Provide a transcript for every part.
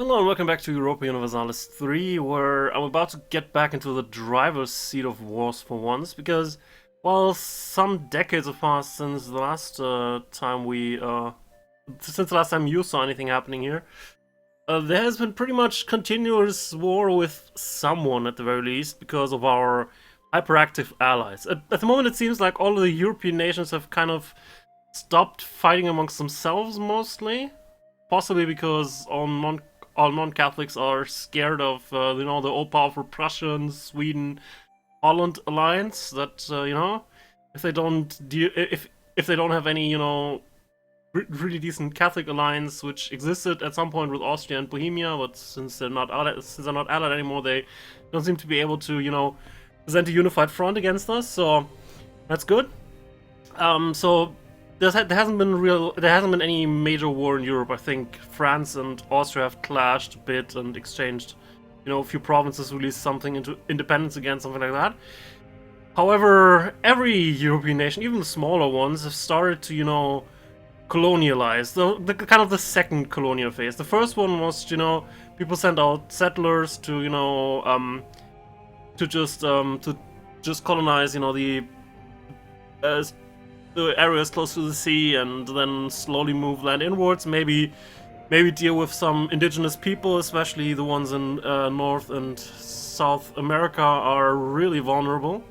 Hello and welcome back to Europa Universalis 3, where I'm about to get back into the driver's seat of wars for once, because while some decades have passed since the last since the last time you saw anything happening here, there has been pretty much continuous war with someone at the very least, because of our hyperactive allies. At the moment it seems like all of the European nations have kind of stopped fighting amongst themselves mostly, possibly because all non-Catholics are scared of the all-powerful Prussian, Sweden, Holland alliance. That if they don't if they don't have any really decent Catholic alliance, which existed at some point with Austria and Bohemia, but since they're not allied anymore, they don't seem to be able to present a unified front against us. So that's good. So there hasn't been any major war in Europe. I think France and Austria have clashed a bit and exchanged, a few provinces, released something into independence again, something like that. However, every European nation, even the smaller ones, have started to, colonialize. The kind of the second colonial phase. The first one was, people sent out settlers to, to just colonize, the areas close to the sea, and then slowly move land inwards. Maybe deal with some indigenous people, especially the ones in North and South America are really vulnerable.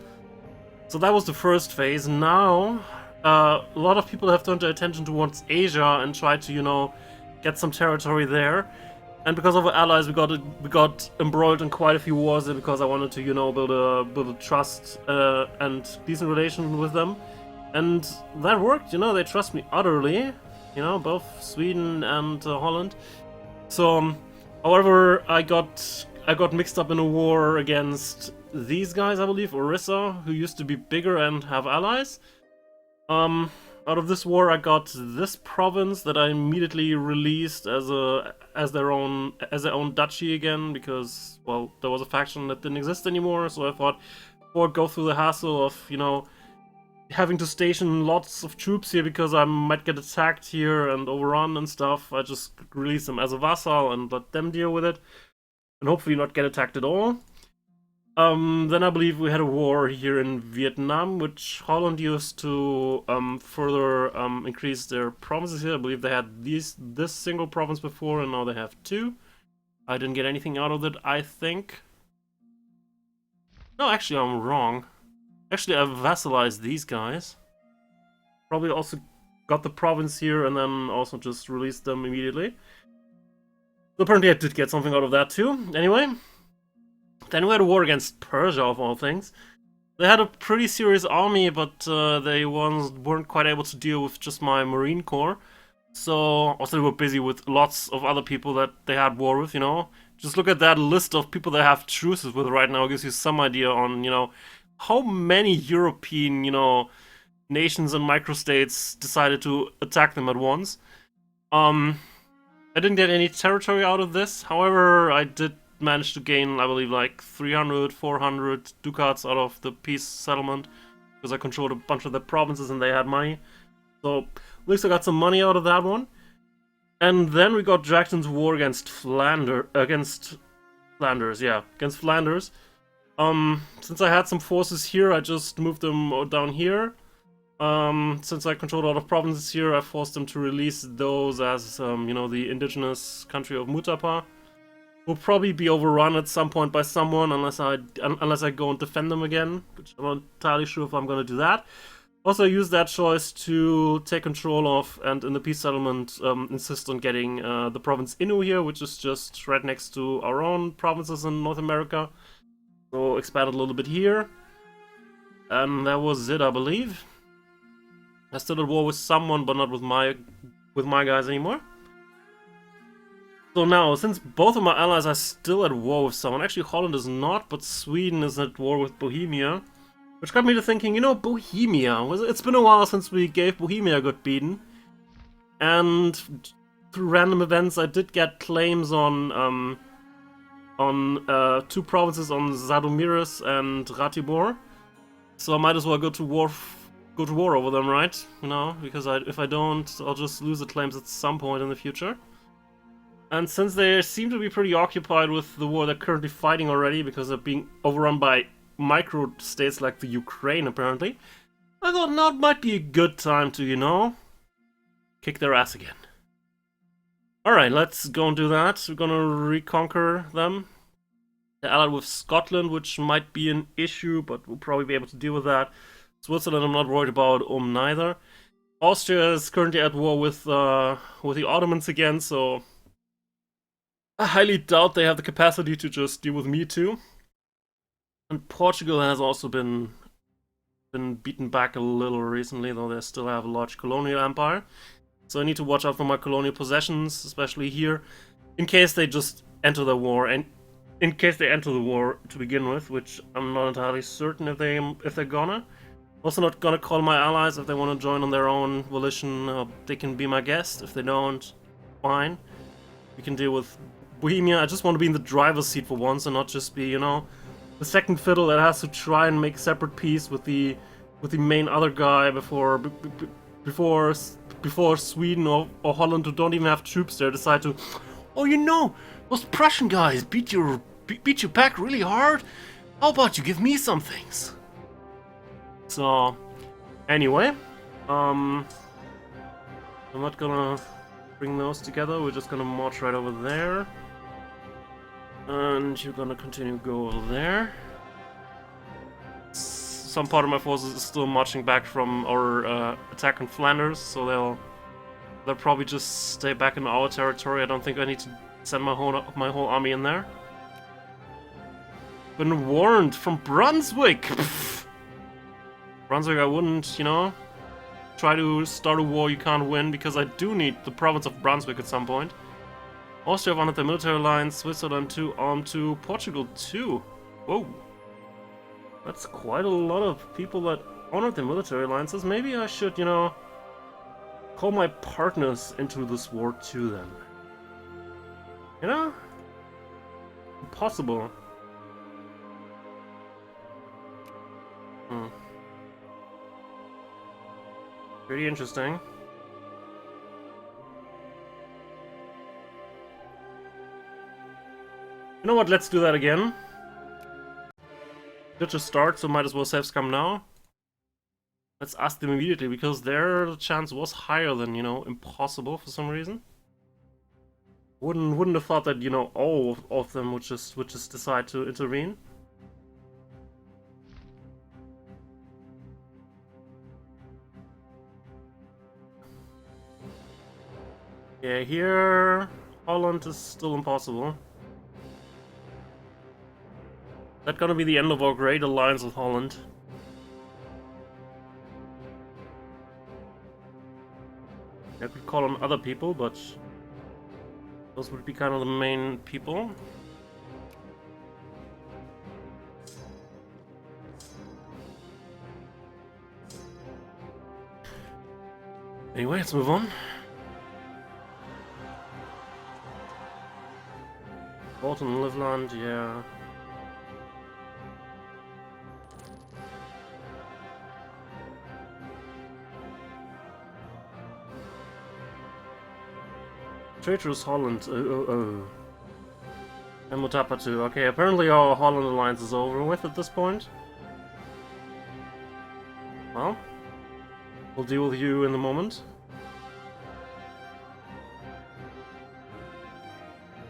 So that was the first phase. Now, a lot of people have turned their attention towards Asia and tried to, get some territory there. And because of our allies, we got embroiled in quite a few wars there, because I wanted to, build a trust and decent relation with them. And that worked, they trust me utterly, both Sweden and Holland. So, however, I got mixed up in a war against these guys, I believe, Orissa, who used to be bigger and have allies. Out of this war, I got this province that I immediately released as their own duchy again, because, well, there was a faction that didn't exist anymore. So I thought, before I go through the hassle of, having to station lots of troops here because I might get attacked here and overrun and stuff, I just release them as a vassal and let them deal with it, and hopefully not get attacked at all. Then I believe we had a war here in Vietnam, which Holland used to further increase their provinces here. I believe they had this single province before, and now they have two. I didn't get anything out of it, I think. No, actually, I'm wrong. Actually, I vassalized these guys. Probably also got the province here and then also just released them immediately. So apparently I did get something out of that too. Anyway, then we had a war against Persia, of all things. They had a pretty serious army, but they weren't quite able to deal with just my Marine Corps. So also they were busy with lots of other people that they had war with, Just look at that list of people they have truces with right now. It gives you some idea on, how many European, nations and microstates decided to attack them at once. I didn't get any territory out of this. However, I did manage to gain, I believe, like 300, 400 ducats out of the peace settlement, because I controlled a bunch of the provinces and they had money. So, at least I got some money out of that one. And then we got dragged into war against Flanders. Since I had some forces here, I just moved them down here. Since I controlled a lot of provinces here, I forced them to release those as, the indigenous country of Mutapa. Will probably be overrun at some point by someone, unless I go and defend them again, which I'm not entirely sure if I'm going to do that. Also, I used that choice to take control of, and in the peace settlement, insist on getting the province Inu here, which is just right next to our own provinces in North America. So expanded a little bit here. And that was it, I believe. I still at war with someone, but not with my guys anymore. So now, since both of my allies are still at war with someone, actually Holland is not, but Sweden is at war with Bohemia. Which got me to thinking, Bohemia, it's been a while since we gave Bohemia a good beating. And through random events, I did get claims on two provinces, on Zadomiris and Ratibor. So I might as well go to war over them, right? Because if I don't, I'll just lose the claims at some point in the future. And since they seem to be pretty occupied with the war they're currently fighting already, because they're being overrun by micro-states like the Ukraine, apparently, I thought now might be a good time to, you know, kick their ass again. Alright, let's go and do that. We're gonna reconquer them. They're allied with Scotland, which might be an issue, but we'll probably be able to deal with that. Switzerland I'm not worried about, neither. Austria is currently at war with the Ottomans again, so I highly doubt they have the capacity to just deal with me too. And Portugal has also been beaten back a little recently, though they still have a large colonial empire. So I need to watch out for my colonial possessions, especially here, in case they just enter the war, and in case they enter the war to begin with, which I'm not entirely certain if they're gonna. Also not gonna call my allies if they want to join on their own volition. They can be my guest. If they don't, fine. We can deal with Bohemia. I just want to be in the driver's seat for once and not just be, you know, the second fiddle that has to try and make separate peace with the main other guy before Sweden or Holland, who don't even have troops there, decide to, oh, you know, those Prussian guys beat you back really hard. How about you give me some things? So, anyway, I'm not gonna bring those together. We're just gonna march right over there. And you're gonna continue to go over there. Some part of my forces is still marching back from our attack in Flanders, so they'll probably just stay back in our territory. I don't think I need to send my whole army in there. Been warned from Brunswick. Brunswick, I wouldn't, you know, try to start a war you can't win, because I do need the province of Brunswick at some point. Austria wanted their military alliance, Switzerland 2, armed 2, Portugal 2. Whoa. That's quite a lot of people that honored their military alliances. Maybe I should, you know, call my partners into this war too then. You know? Impossible. Pretty interesting. You know what, let's do that again. Did just start, so might as well save scum now. Let's ask them immediately, because their chance was higher than, you know, impossible for some reason. Wouldn't have thought that, you know, all of them would just decide to intervene. Yeah, here Holland is still impossible. That's gonna be the end of our great alliance with Holland. I could call on other people, but those would be kind of the main people. Anyway, let's move on. Bolton, Livland, yeah. Traitorous Holland, And Mutapa too. Okay, apparently our Holland alliance is over with at this point. Well, we'll deal with you in a moment.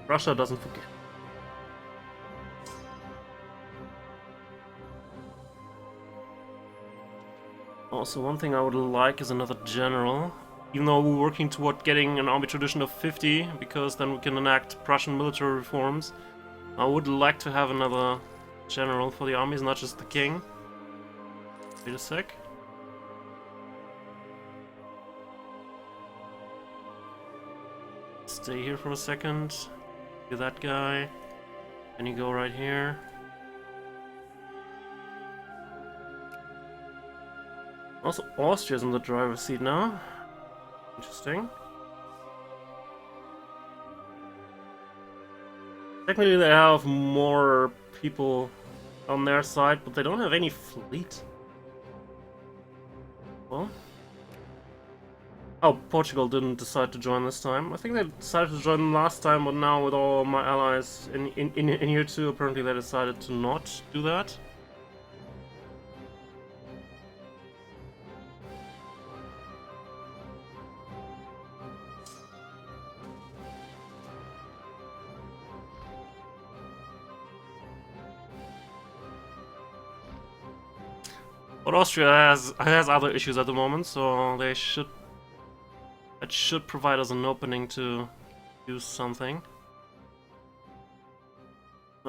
Russia doesn't forget. Also, one thing I would like is another general. Even though we're working toward getting an army tradition of 50, because then we can enact Prussian military reforms, I would like to have another general for the armies, not just the king. Wait a sec. Stay here for a second. Do that guy. And you go right here. Also, Austria's in the driver's seat now. Interesting. Technically they have more people on their side, but they don't have any fleet. Well, Oh, Portugal didn't decide to join this time. I think they decided to join last time, but now with all my allies in here too, apparently they decided to not do that. But Austria has other issues at the moment, so that should provide us an opening to do something.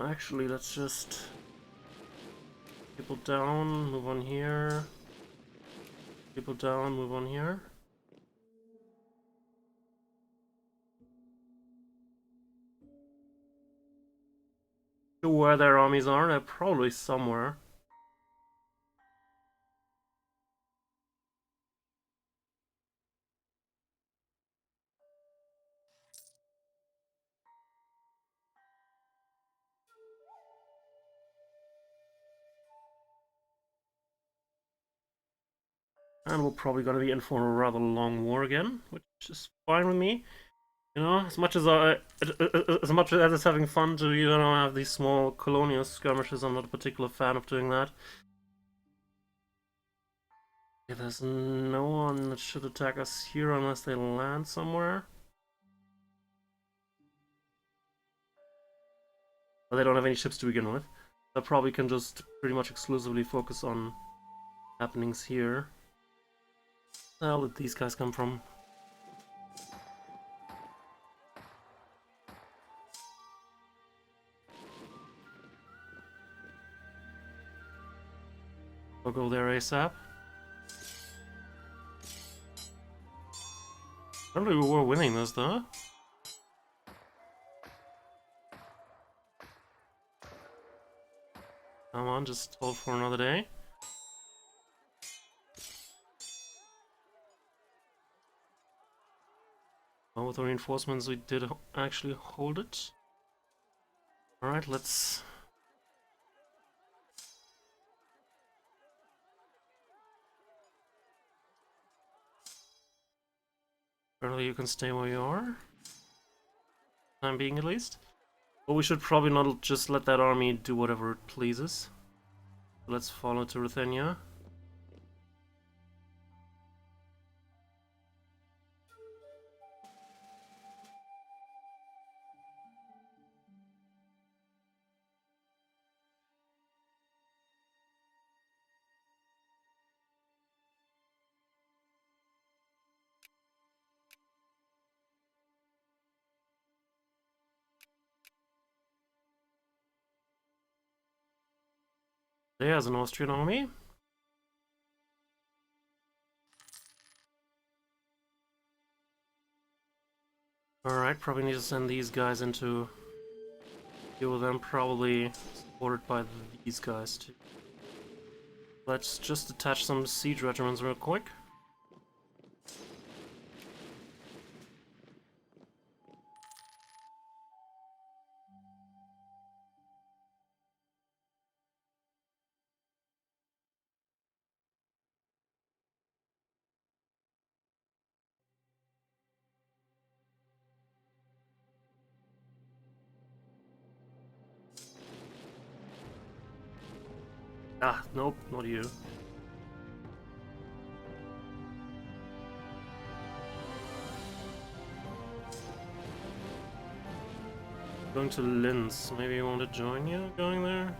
Actually, let's just people down, move on here. People down, move on here. Where their armies are, they're probably somewhere. And we're probably gonna be in for a rather long war again, which is fine with me. You know, as much as it's having fun to have these small colonial skirmishes, I'm not a particular fan of doing that. Yeah, there's no one that should attack us here unless they land somewhere. But they don't have any ships to begin with. I probably can just pretty much exclusively focus on happenings here. Where the hell did these guys come from? I'll go there ASAP. Apparently we were winning this though. Come on, just hold for another day. Well, with the reinforcements we did actually hold it. Alright, let's... Apparently you can stay where you are. Time being at least. But we should probably not just let that army do whatever it pleases. Let's follow to Ruthenia. There's an Austrian army. Alright, probably need to send these guys into... deal with them, probably supported by these guys too. Let's just attach some siege regiments real quick. Ah, nope, not you. Going to Linz. Maybe you want to join you going there?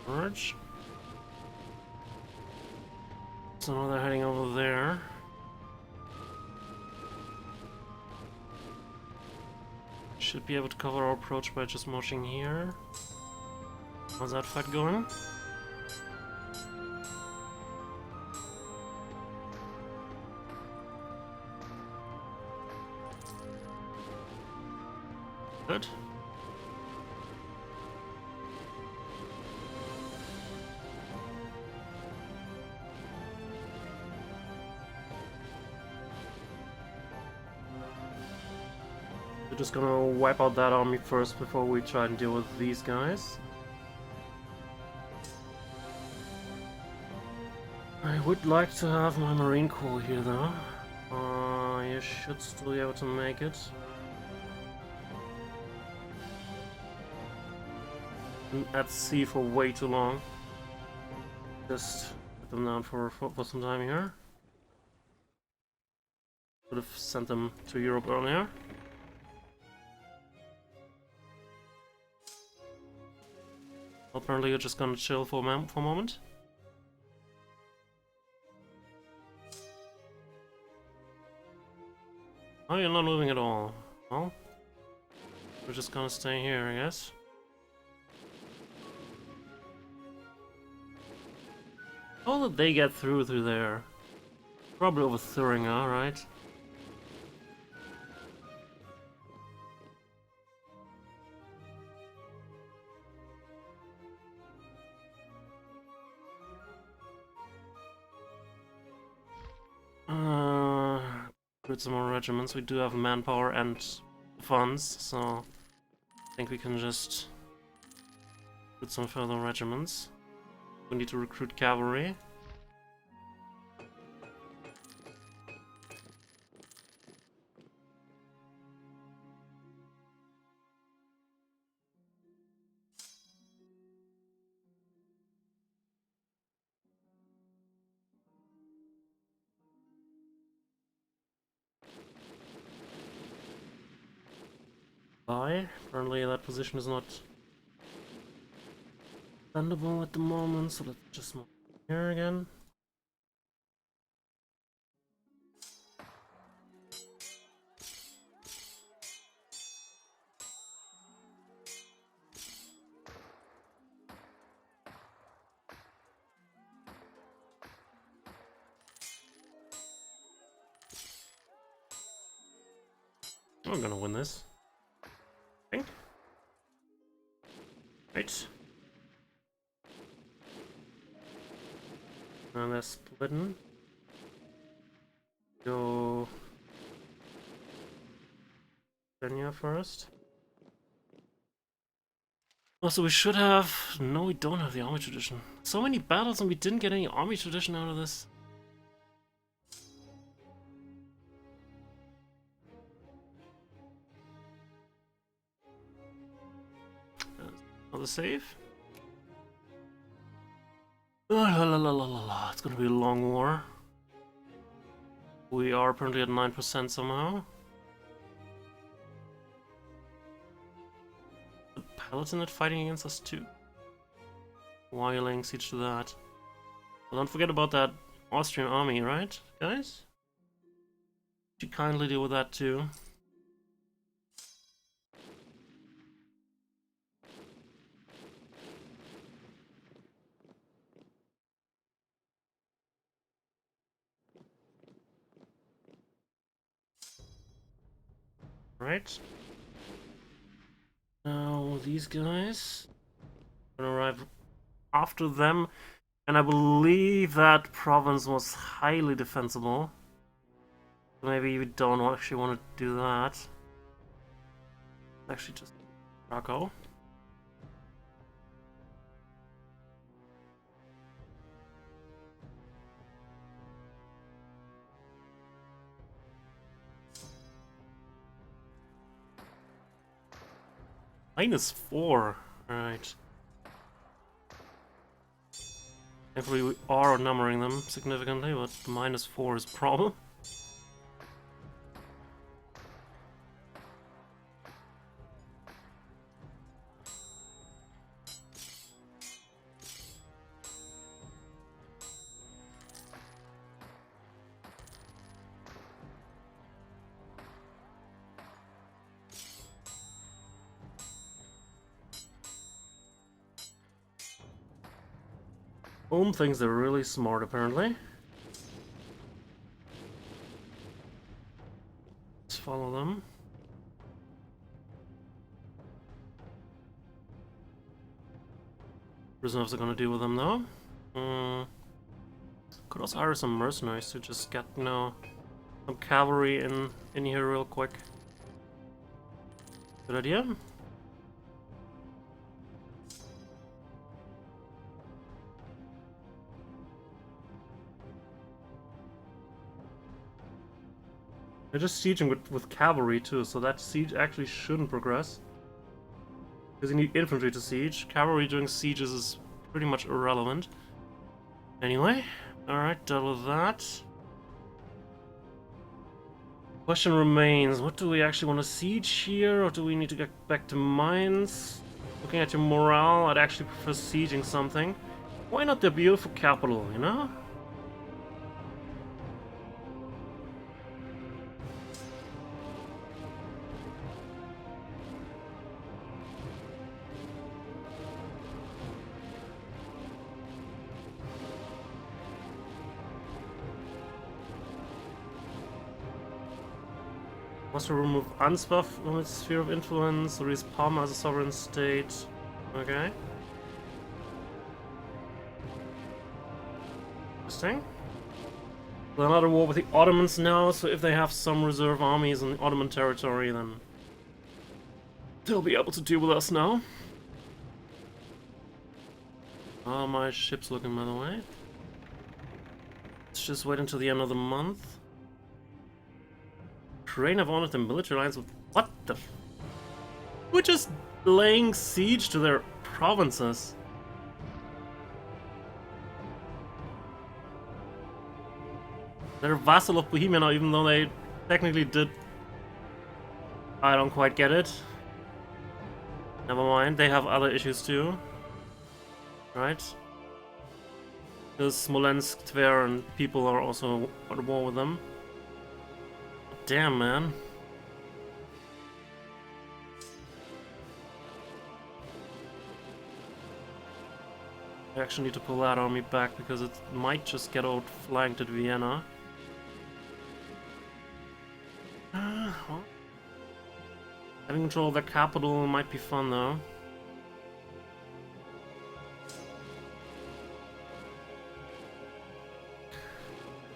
March. So now they're heading over there. Should be able to cover our approach by just marching here. How's that fight going? Good. We're just gonna wipe out that army first before we try and deal with these guys. I would like to have my Marine Corps here though. You should still be able to make it. Been at sea for way too long. Just put them down for some time here. Could have sent them to Europe earlier. Apparently you're just gonna chill for a moment. Oh, you're not moving at all. Well, we're just gonna stay here, I guess. How did they get through there? Probably over Thuringia, right? Recruit some more regiments. We do have manpower and funds, so I think we can just recruit some further regiments. We need to recruit cavalry. Apparently that position is not defendable at the moment, so let's just move here again. I'm gonna win this. I think. Right. And they're splitting. Go Kenya first. Also, we should have... No, we don't have the army tradition. So many battles and we didn't get any army tradition out of this. Another save. It's gonna be a long war. We are apparently at 9% somehow. The Palatinate fighting against us too. Why are you laying siege to that? Well, don't forget about that Austrian army, right, guys? You kindly deal with that too. Right. Now these guys gonna arrive after them, and I believe that province was highly defensible. Maybe we don't actually want to do that. Actually, just Krakow. -4. Alright. Thankfully we are numbering them significantly, but the -4 is a problem. Ulm thinks they're really smart, apparently. Let's follow them. reserves are gonna deal with them though. Could also hire some mercenaries to just get, you know, some cavalry in here real quick. Good idea. They're just sieging with cavalry too, so that siege actually shouldn't progress. Because you need infantry to siege. Cavalry during sieges is pretty much irrelevant. Anyway, alright, dealt with that. Question remains, what do we actually want to siege here, or do we need to get back to mines? Looking at your morale, I'd actually prefer sieging something. Why not the beautiful capital, you know? Also remove Ansbach from its sphere of influence, release Parma as a sovereign state. Okay. Interesting. They're not at war with the Ottomans now, so if they have some reserve armies in the Ottoman territory, then they'll be able to deal with us now. How are my ships looking, by the way? Let's just wait until the end of the month. Train have honored the military alliance with what the f— we're just laying siege to their provinces. They're a vassal of Bohemia now, even though they technically did. I don't quite get it. Never mind, they have other issues too. Right? Because Smolensk, Tver, and people are also at war with them. Damn, man. I actually need to pull that army back because it might just get outflanked at Vienna. Well, having control of the capital might be fun though.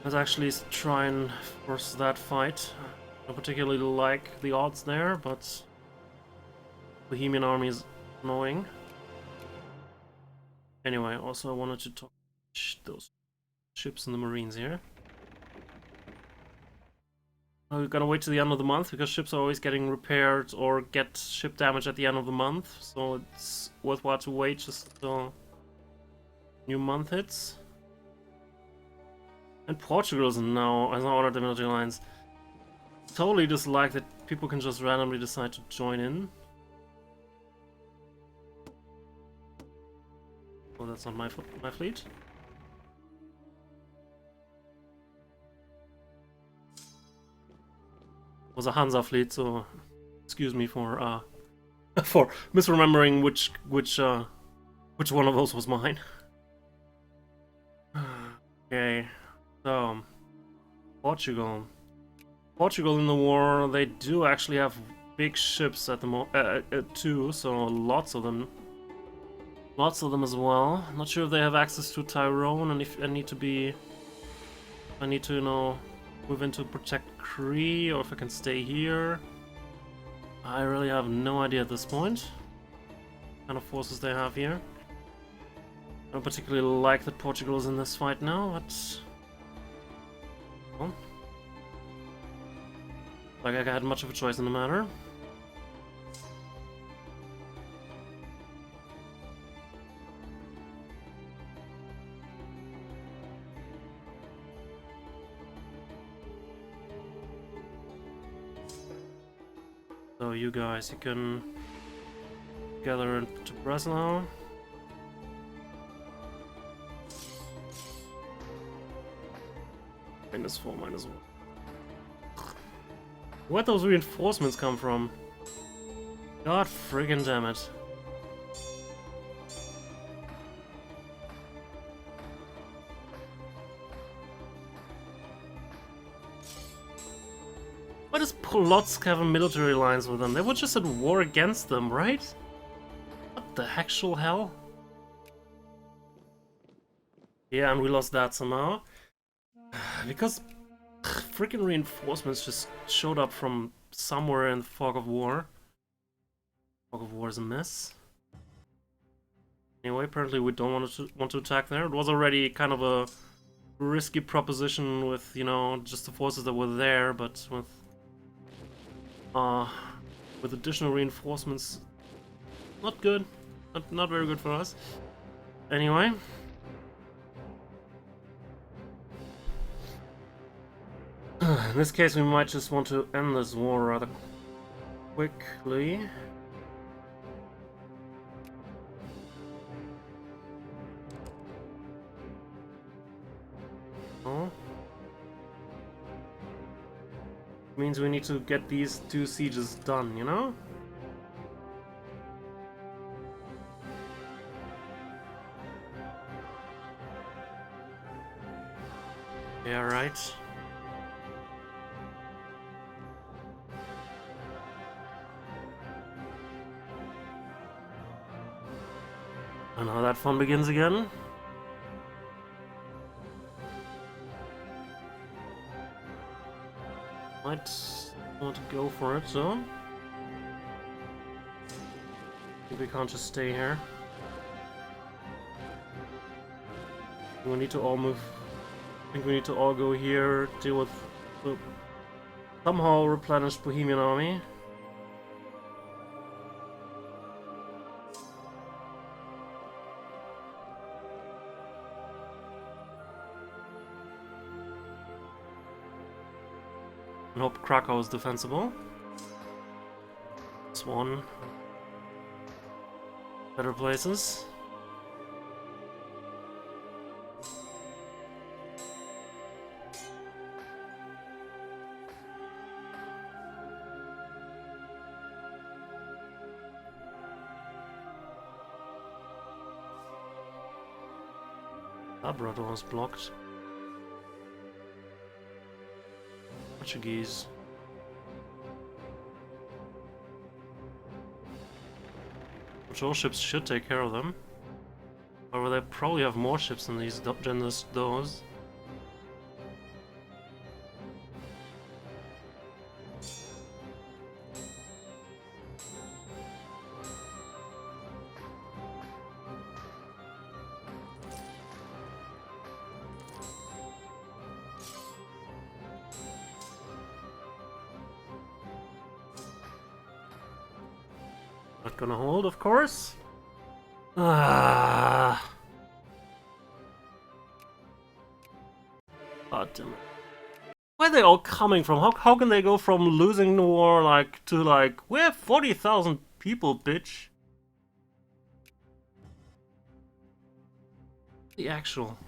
Let's actually try and force that fight. I don't particularly like the odds there, but Bohemian army is annoying. Anyway, also I wanted to talk those ships and the marines here. We're gonna wait till the end of the month because ships are always getting repaired or get ship damage at the end of the month, so it's worthwhile to wait just until new month hits. And Portugal is now as honored the military alliance. Totally dislike that people can just randomly decide to join in. Oh, that's not my fleet. It was a Hansa fleet, so excuse me for for misremembering which one of those was mine. Okay. So, Portugal. Portugal in the war, they do actually have big ships at the too, so lots of them. Lots of them as well. Not sure if they have access to Tyrone, and if I need to, you know, move into protect Cree, or if I can stay here. I really have no idea at this point. What kind of forces they have here. I don't particularly like that Portugal is in this fight now, but well, like I had much of a choice in the matter. So you guys, you can gather into Breslau. -4, -1. Where'd those reinforcements come from? God friggin' damn it. Why does Polotsk have a military alliance with them? They were just at war against them, right? What the actual hell? Yeah, and we lost that somehow. Because freaking reinforcements just showed up from somewhere in the Fog of War. Fog of War is a mess. Anyway, apparently we don't want to attack there. It was already kind of a risky proposition with, you know, just the forces that were there, but with additional reinforcements, not good. Not very good for us. Anyway. In this case, we might just want to end this war rather quickly. Oh. Means we need to get these 2 sieges done, you know? Yeah, right. And now that fun begins again. Might want to go for it, so. I think we can't just stay here. We need to all move. I think we need to all go here, deal with the somehow replenished Bohemian army. And hope Krakow is defensible. Swan. Better places. Labrador is blocked. Portuguese. Patrol ships should take care of them. However, they probably have more ships than these than those. Not gonna hold, of course. Ah. God damn it. Where are they all coming from? How can they go from losing the war like to like we have 40,000 people, bitch? The actual.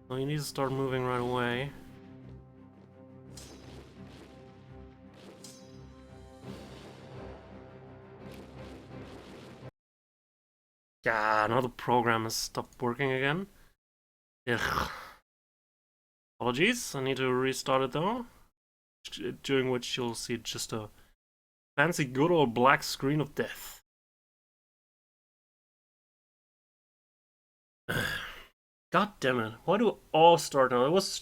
Well, you need to start moving right away. Yeah, now the program has stopped working again. Ugh. Apologies, I need to restart it though. During which you'll see just a fancy good old black screen of death. God damn it. Why do all start now? It was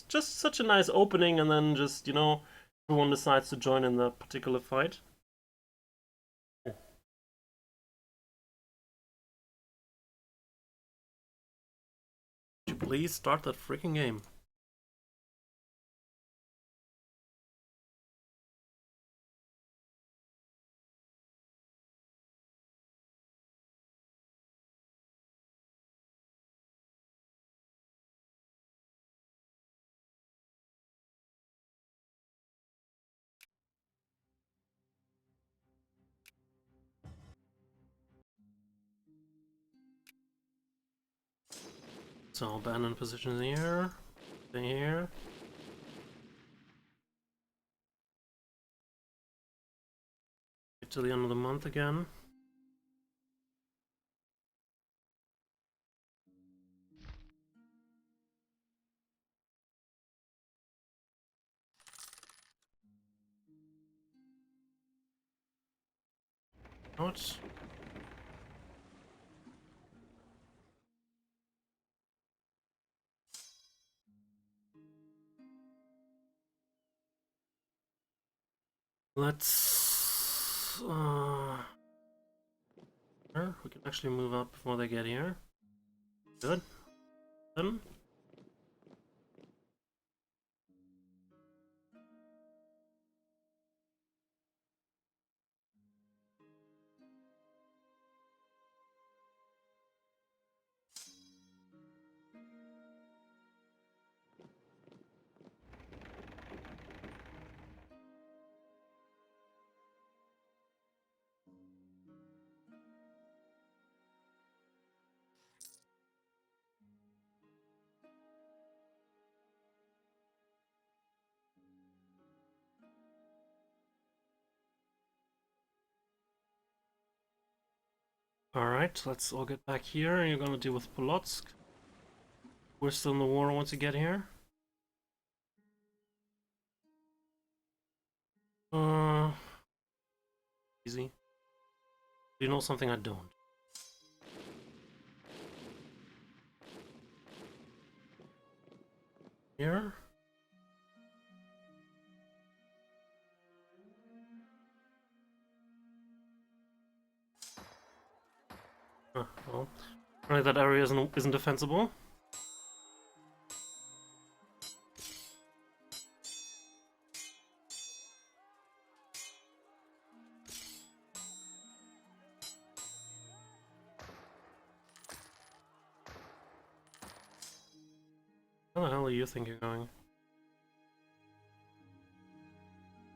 just such a nice opening and then just, you know, everyone decides to join in that particular fight. Could you please start that freaking game? So abandon positions here. Stay here. Get to the end of the month again. What? Let's... we can actually move up before they get here. Good. Then. Alright, let's all get back here. You're gonna deal with Polotsk. We're still in the war once you get here. Easy. Do you know something I don't? Here? Well, apparently that area isn't defensible. Where the hell do you think you're going?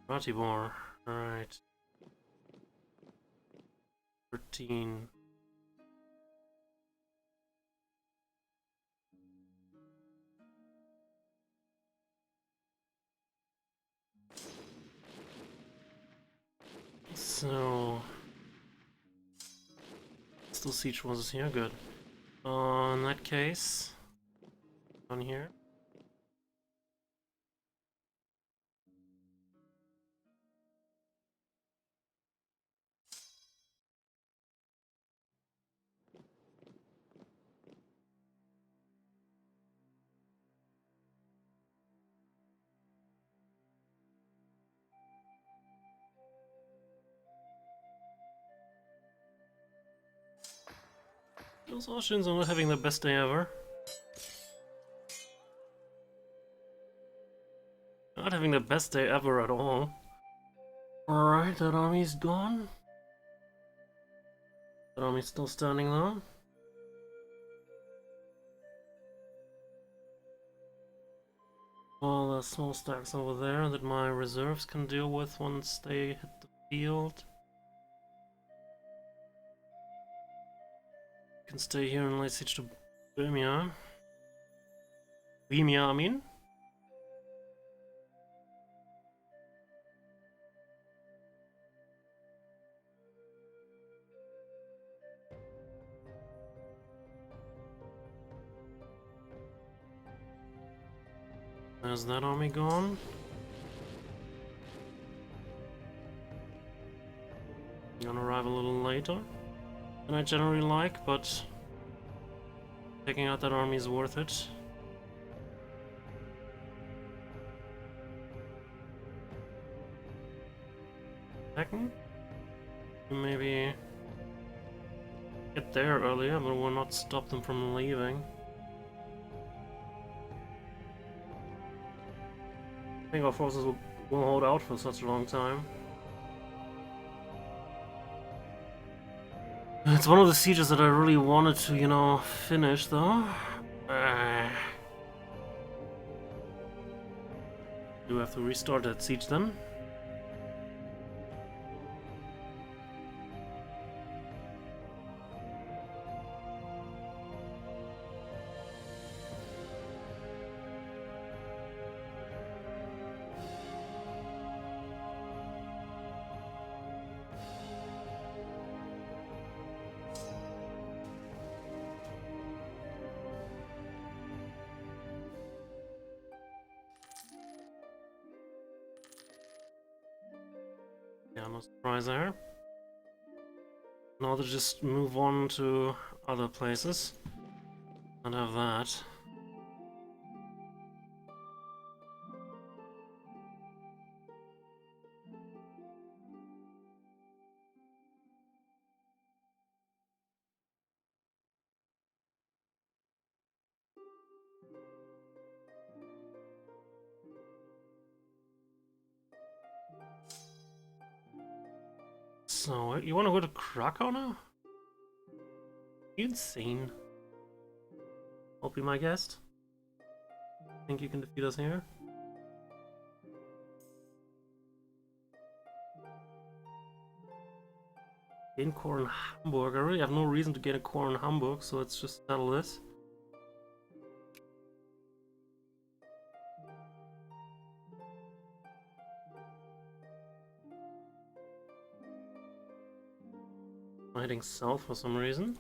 Ratibor. Alright. 13. So... Still siege forces here, good. In that case... On here. Those Austrians are not having the best day ever. Not having the best day ever at all. Alright, that army's gone. That army's still standing though. All the small stacks over there that my reserves can deal with once they hit the field. Can stay here and lay siege to Bohemia. Bohemia, I mean. There's that army gone. Gonna arrive a little later than I generally like, but taking out that army is worth it. Second, maybe get there earlier, but will not stop them from leaving. I think our forces will hold out for such a long time. It's one of the sieges that I really wanted to, you know, finish, though. Do we have to restart that siege then? Yeah, no surprise there. Now to just move on to other places and have that. So, you want to go to Krakow now? You insane. I'll be my guest. Think you can defeat us here? Gain core in Hamburg. I really have no reason to gain a core in Hamburg, so let's just settle this. I'm heading south for some reason.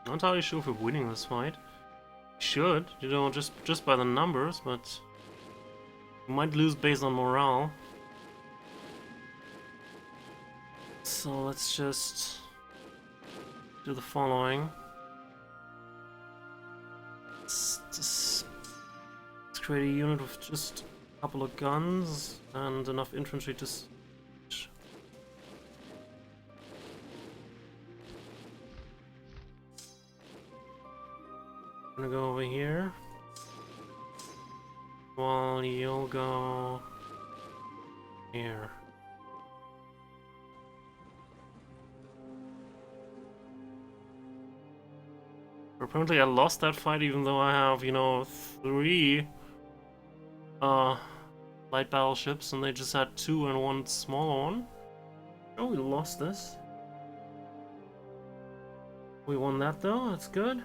Not entirely sure if we're winning this fight. Should, you know, just by the numbers, but we might lose based on morale. So let's just do the following. Let's create a unit with just a couple of guns and enough infantry to I'm gonna go over here while you'll go here. Apparently I lost that fight even though I have, you know, 3 light battleships and they just had 2 and 1 smaller one. Oh, we lost this. We won that though, that's good.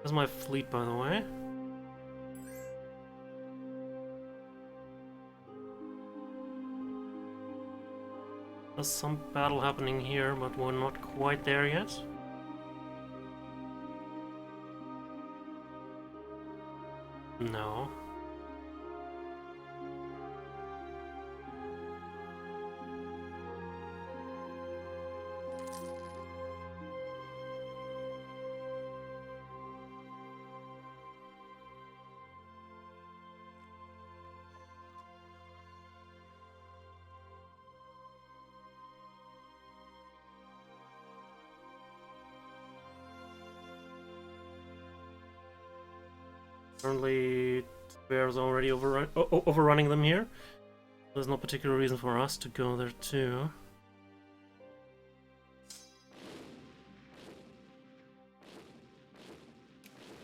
There's my fleet, by the way. There's some battle happening here, but we're not quite there yet. No. Currently, Bear's already overrunning them here. There's no particular reason for us to go there too.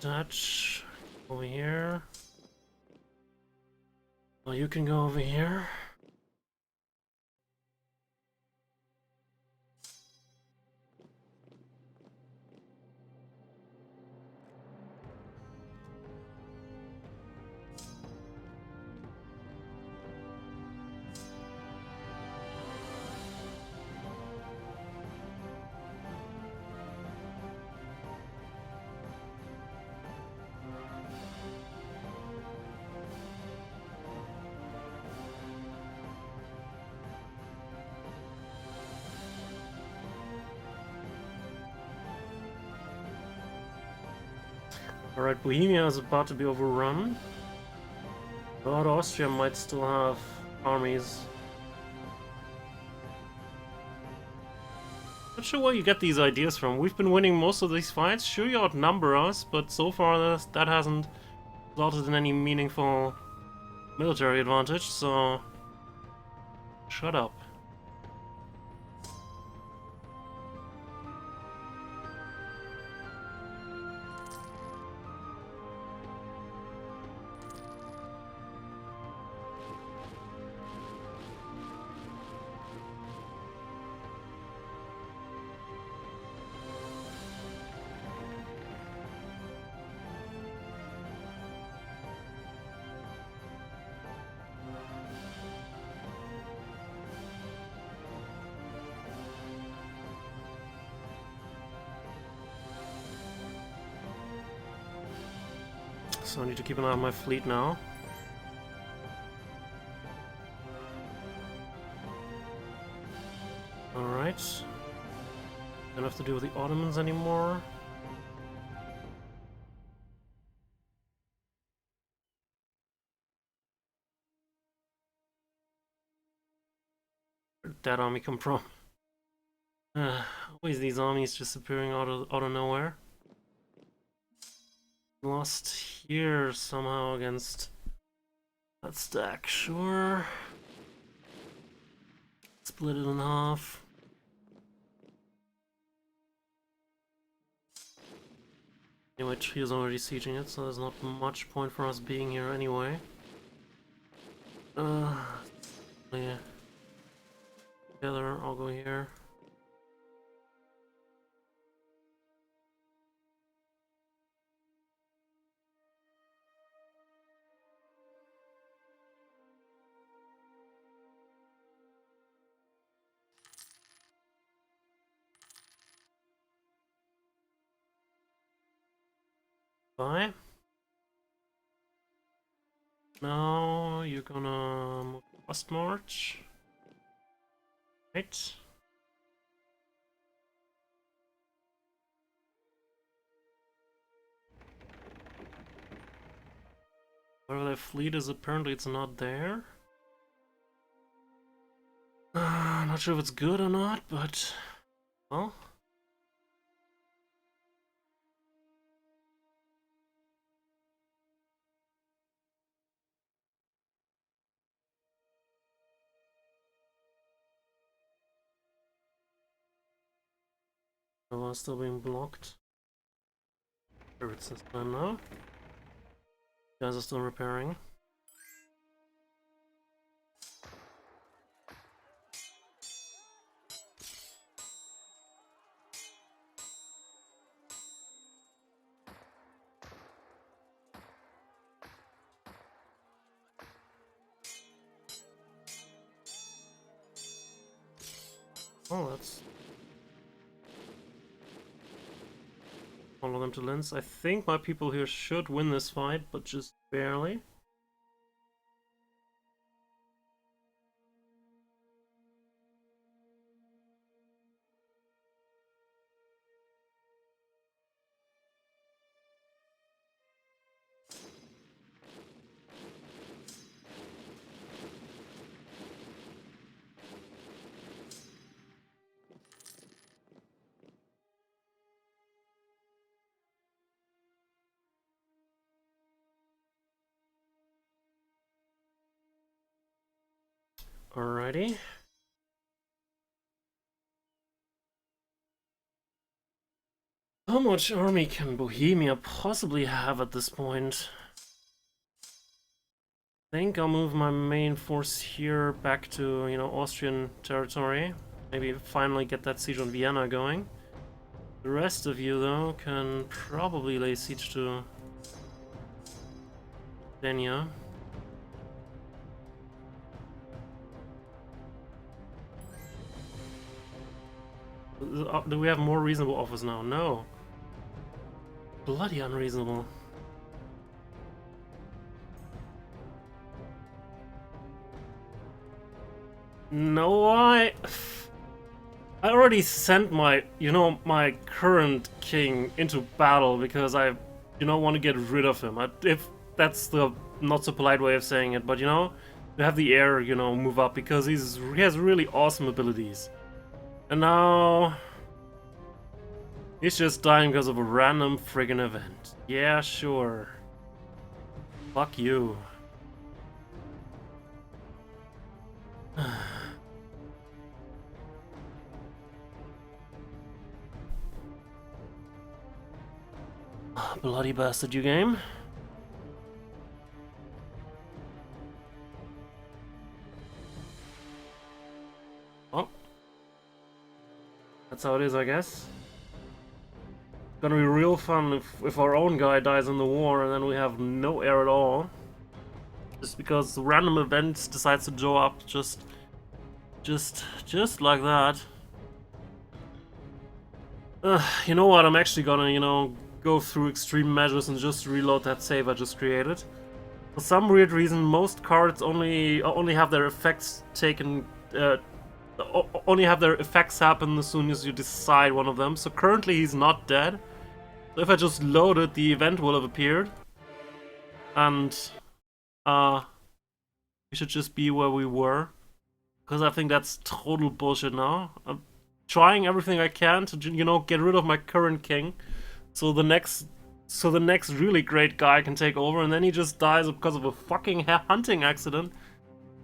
Dutch, over here. Well, you can go over here. Alright, Bohemia is about to be overrun. But Austria might still have armies. Not sure where you get these ideas from. We've been winning most of these fights. Sure, you outnumber us, but so far that hasn't resulted in any meaningful military advantage, so shut up. so I need to keep an eye on my fleet now. Alright. Don't have to deal with the Ottomans anymore. Where did that army come from? Always these armies just appearing out of nowhere. Lost here somehow against that stack, sure. Split it in half. Anyway, Tree is already sieging it, so there's not much point for us being here anyway. Yeah. Together, I'll go here. Bye. Now you're gonna move west march. Right. Where their fleet is, apparently it's not there. Not sure if it's good or not, but well. Still being blocked. It's this time now. Guys are still repairing. Oh, that's... Follow them to Linz. I think my people here should win this fight, but just barely. Alrighty. How much army can Bohemia possibly have at this point? I think I'll move my main force here back to, you know, Austrian territory. Maybe finally get that siege on Vienna going. The rest of you, though, can probably lay siege to Denia. Do we have more reasonable offers now? No. Bloody unreasonable. No, I already sent my, you know, my current king into battle because I, you know, want to get rid of him. If that's the not so polite way of saying it, but you know, to have the heir, you know, move up because he has really awesome abilities. And now he's just dying because of a random friggin' event. Yeah, sure. Fuck you. Bloody bastard, you game. Well, that's how it is, I guess. Gonna be real fun if our own guy dies in the war and then we have no heir at all. Just because the random event decides to show up just like that. You know what, I'm actually gonna, you know, go through extreme measures and just reload that save I just created. For some weird reason, most cards only have their effects taken, only have their effects happen as soon as you decide one of them. So currently he's not dead. So if I just loaded, the event will have appeared. And we should just be where we were. Because I think that's total bullshit now. I'm trying everything I can to, you know, get rid of my current king. So the next really great guy can take over, and then he just dies because of a fucking hunting accident.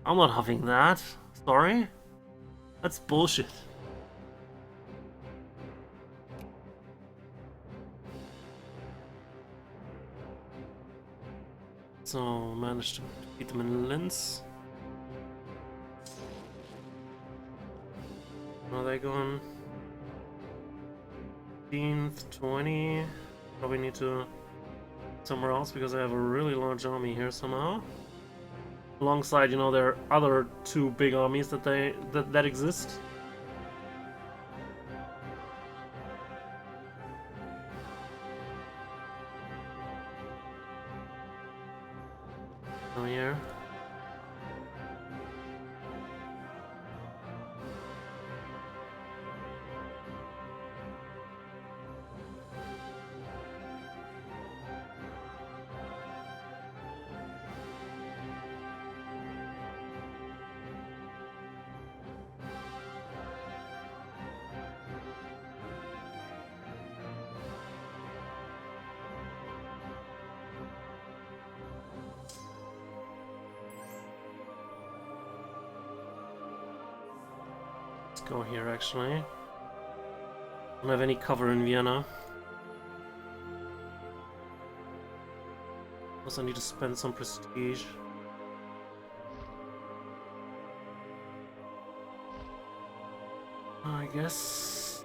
I'm not having that. Sorry. That's bullshit. So, managed to beat them in Linz. Are they going? 15th, 20. Probably need to somewhere else because I have a really large army here somehow. Alongside, you know, there are other two big armies that exist. Oh, here. Let's go here, actually. I don't have any cover in Vienna. Also, I need to spend some prestige. I guess.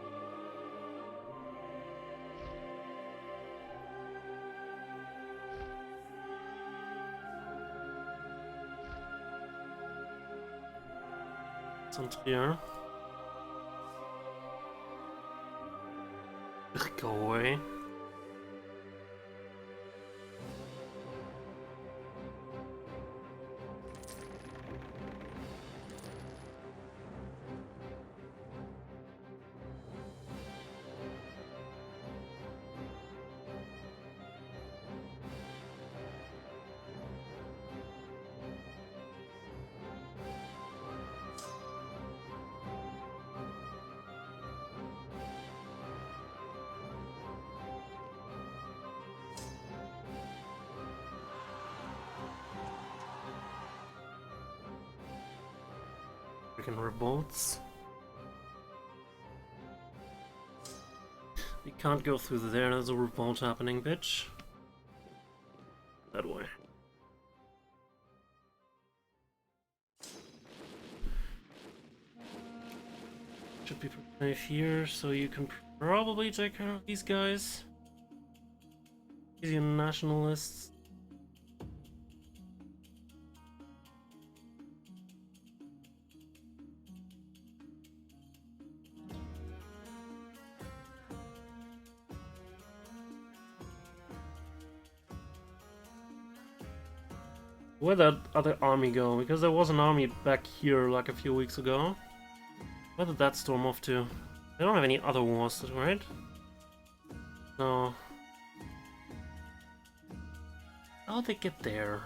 Some here. Go away. Freaking revolts. We can't go through there, there's a revolt happening, bitch. That way. Should be prepared here, so you can probably take care of these guys. Easy nationalists. Where'd that other army go? Because there was an army back here like a few weeks ago. Where did that storm off to? They don't have any other wars, right? No. How'd they get there?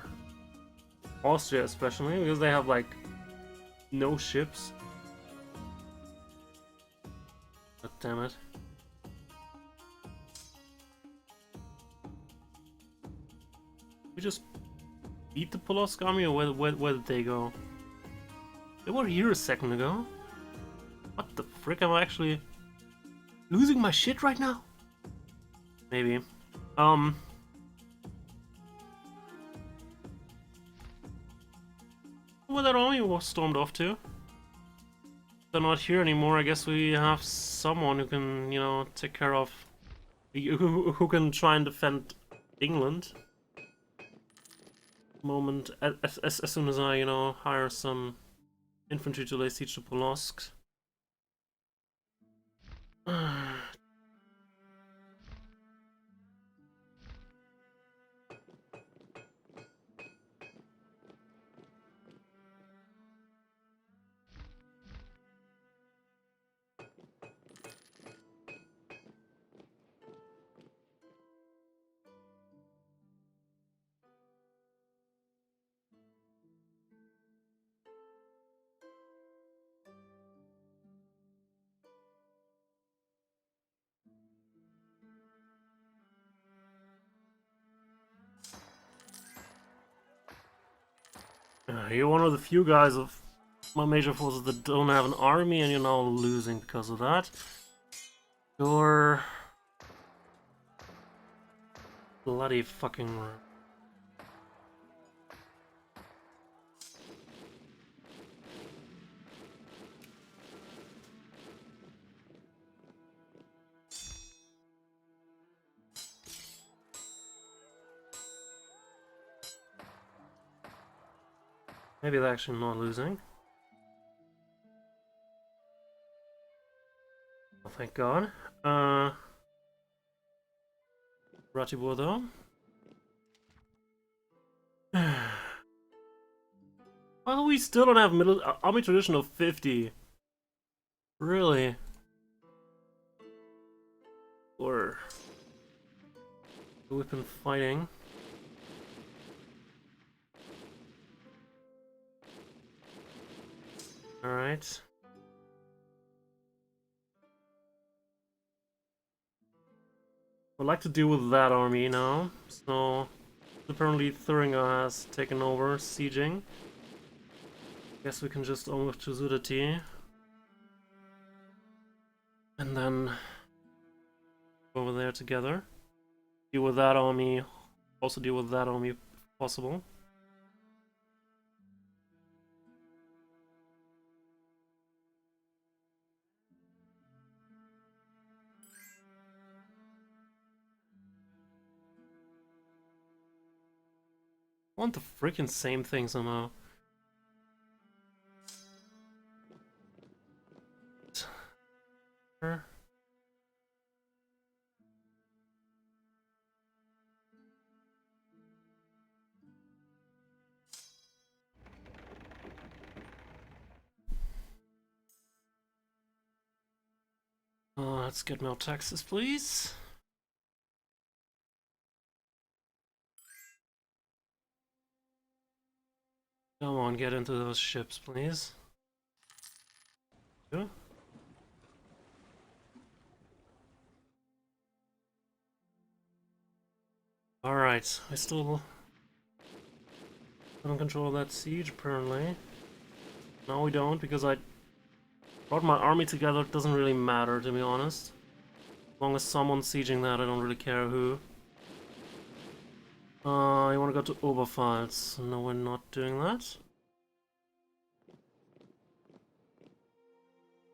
Austria especially, because they have like no ships. God damn it. We just beat the Polosk army, or where did they go? They were here a second ago. What the frick, am I actually losing my shit right now? Maybe. Where that army was stormed off to? They're not here anymore. I guess we have someone who can, you know, take care of... Who can try and defend England. Moment, as soon as I, you know, hire some infantry to lay siege to Polotsk. You're one of the few guys of my major forces that don't have an army, and you're now losing because of that. You're bloody fucking. Maybe they're actually not losing. Oh, thank God. Ratibor though. Well, we still don't have army tradition of 50. Really? Or we've been fighting. Alright. I'd like to deal with that army now. So apparently Thuringia has taken over sieging. Guess we can just move to Sudati. And then go over there together. Deal with that army. Also deal with that army if possible. I want the freaking same thing somehow. Let's get more taxes, please. Come on, get into those ships, please. Yeah. Alright, I still don't control that siege, apparently. No, we don't, because I brought my army together. It doesn't really matter, to be honest. As long as someone's sieging that, I don't really care who. You wanna go to Oberpfalz? No, we're not doing that.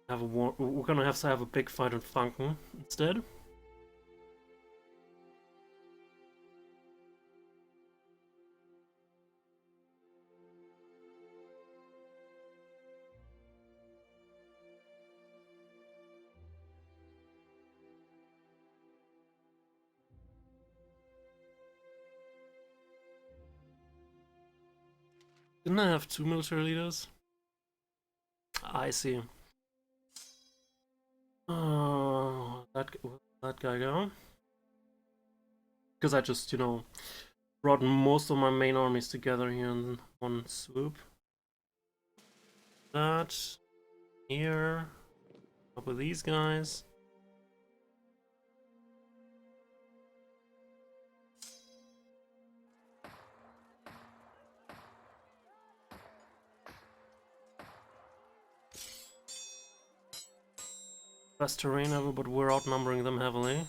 Have a war. We're gonna have to have a big fight in Franken instead. Didn't I have 2 military leaders? I see. That guy go? Because I just, you know, brought most of my main armies together here in one swoop. That here, up with these guys. Best terrain ever, but we're outnumbering them heavily.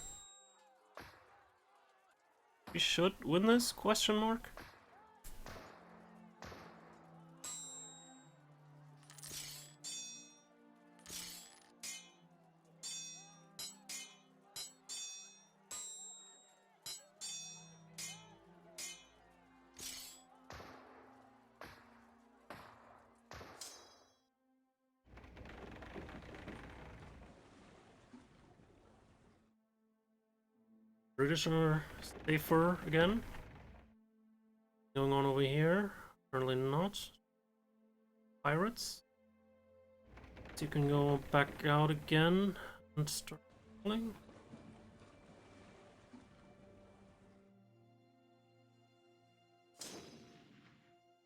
We should win this? Question mark? British are safer again. Going on over here? Apparently not. Pirates. So you can go back out again and start killing.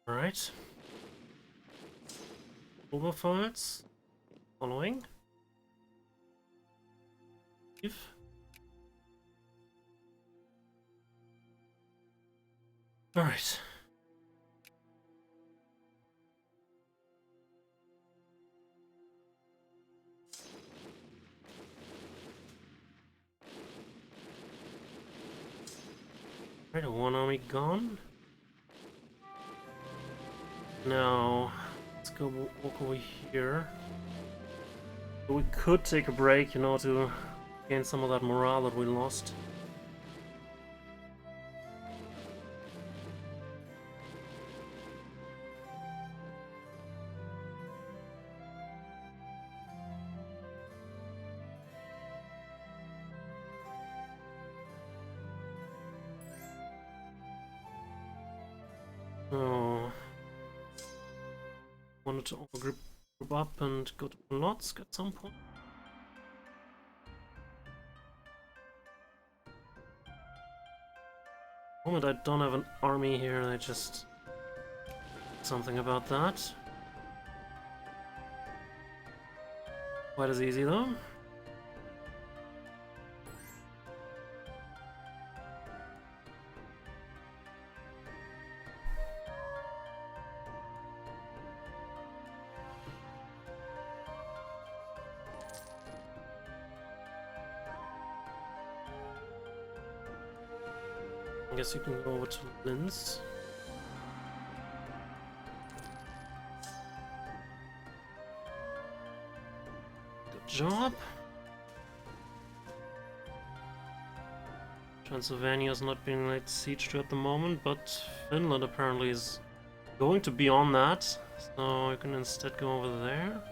Alright. Oberpfalz. Following. If. Alright. Right, one army gone. Now, let's go walk over here. We could take a break, you know, to gain some of that morale that we lost. Oh, wanted to all group up and go to Polotsk at some point. The moment I don't have an army here, I just something about that. Quite as easy though. I guess you can go over to Linz. Good job. Transylvania is not being laid siege to at the moment, but Finland apparently is going to be on that, so you can instead go over there.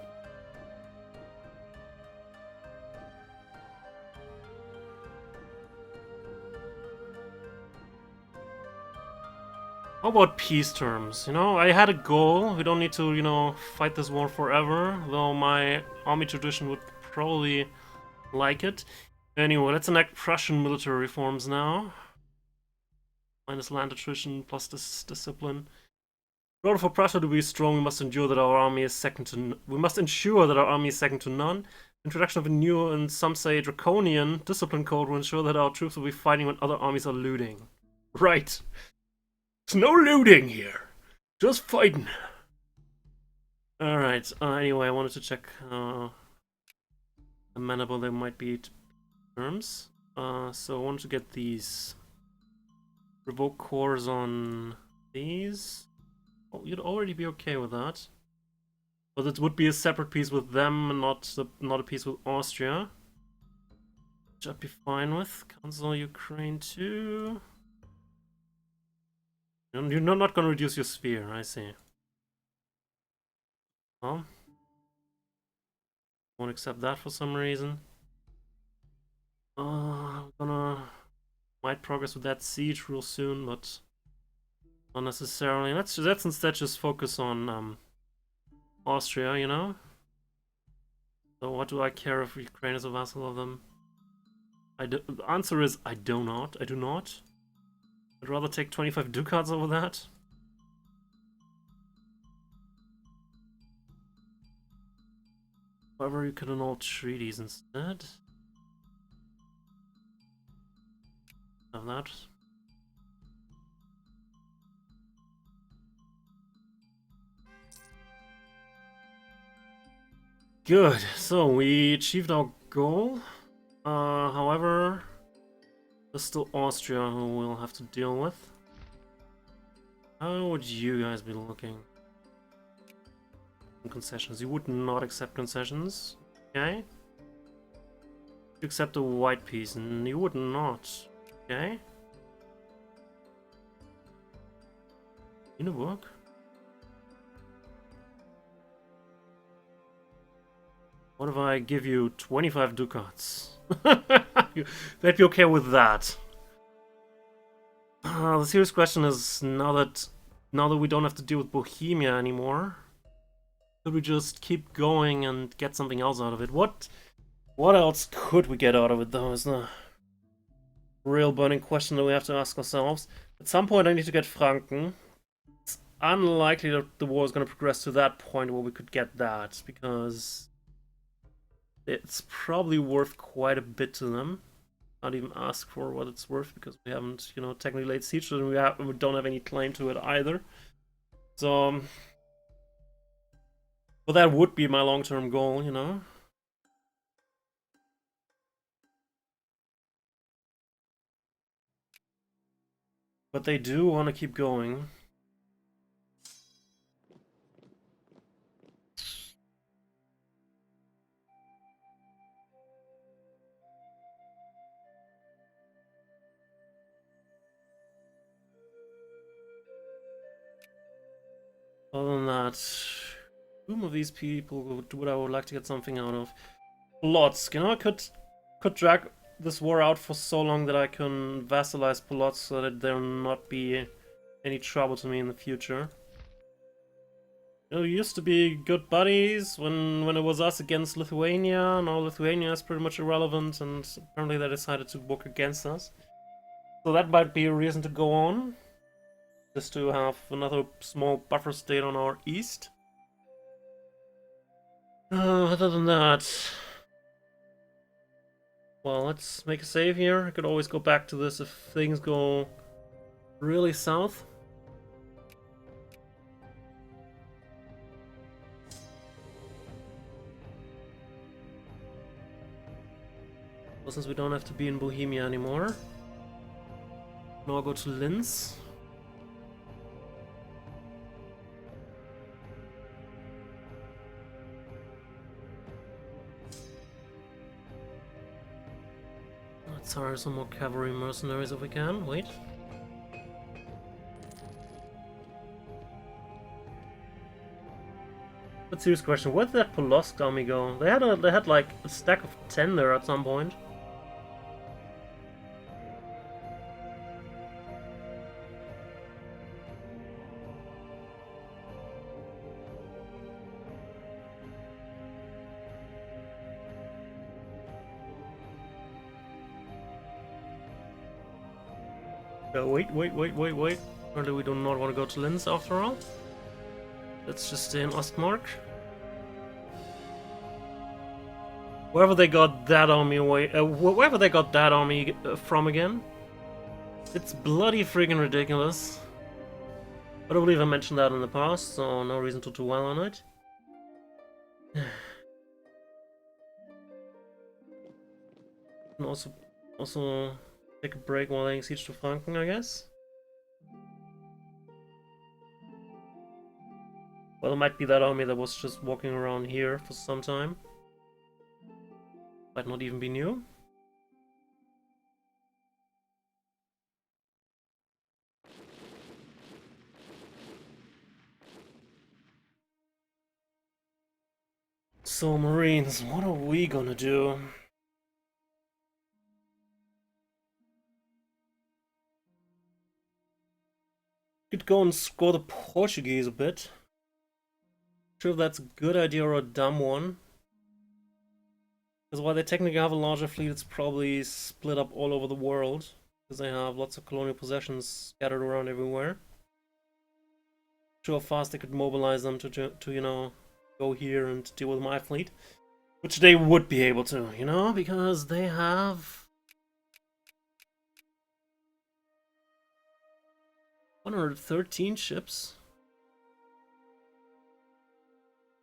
How about peace terms? You know, I had a goal. We don't need to, you know, fight this war forever, though my army tradition would probably like it. Anyway, let's enact Prussian military reforms now. Minus land attrition plus this discipline. In order for Prussia to be strong, we must ensure that our army is second to none. Introduction of a new and some say draconian discipline code will ensure that our troops will be fighting when other armies are looting. Right. There's no looting here. Just fighting. Alright, anyway, I wanted to check how amenable they might be to terms. So I wanted to get these revoke cores on these. Oh, you'd already be okay with that. But it would be a separate piece with them and not a piece with Austria. Which I'd be fine with. Council Ukraine too. You're not going to reduce your sphere, I see. Well, won't accept that for some reason. I'm gonna might progress with that siege real soon, but not necessarily. Let's instead just focus on Austria, you know. So what do I care if Ukraine is a vassal of them? The answer is I do not. I'd rather take 25 ducats over that. However, you could annul treaties instead. Have that. Good. So we achieved our goal. However, there's still Austria who we'll have to deal with. How would you guys be looking? Concessions. You would not accept concessions. Okay. You accept a white piece, and you would not. Okay. Lüneburg? What if I give you 25 ducats? They'd be okay with that. The serious question is, now that we don't have to deal with Bohemia anymore, could we just keep going and get something else out of it? What else could we get out of it, though, is the real burning question that we have to ask ourselves. At some point I need to get Franken. It's unlikely that the war is going to progress to that point where we could get that, because it's probably worth quite a bit to them. Not even ask for what it's worth, because we haven't, you know, technically laid siege to it, and we don't have any claim to it either. So, but that would be my long-term goal, you know. But they do want to keep going. Other than that, whom of these people would I would like to get something out of? Polotsk. You know, I could drag this war out for so long that I can vassalize Polotsk so that there will not be any trouble to me in the future. You know, we used to be good buddies when it was us against Lithuania. Now Lithuania is pretty much irrelevant, and apparently they decided to work against us. So that might be a reason to go on. Just to have another small buffer state on our east. Other than that... Well, let's make a save here. I could always go back to this if things go really south. Well, since we don't have to be in Bohemia anymore. Now I'll go to Linz. Let's hire some more cavalry mercenaries if we can. Wait. But serious question, where did that Polotsk army go? They had like a stack of 10 there at some point. Wait. Apparently we do not want to go to Linz after all. Let's just stay in Ostmark. Wherever they got that army away, wherever they got that army from again. It's bloody friggin' ridiculous. But I believe I mentioned that in the past, so no reason to dwell on it. And also take a break while laying siege to Franken, I guess. Well, it might be that army that was just walking around here for some time. Might not even be new. So, Marines, what are we gonna do? Could go and score the Portuguese a bit. Sure if that's a good idea or a dumb one. Because while they technically have a larger fleet, it's probably split up all over the world. Because they have lots of colonial possessions scattered around everywhere. Sure how fast they could mobilize them to you know, go here and deal with my fleet. Which they would be able to, you know, because they have 113 ships.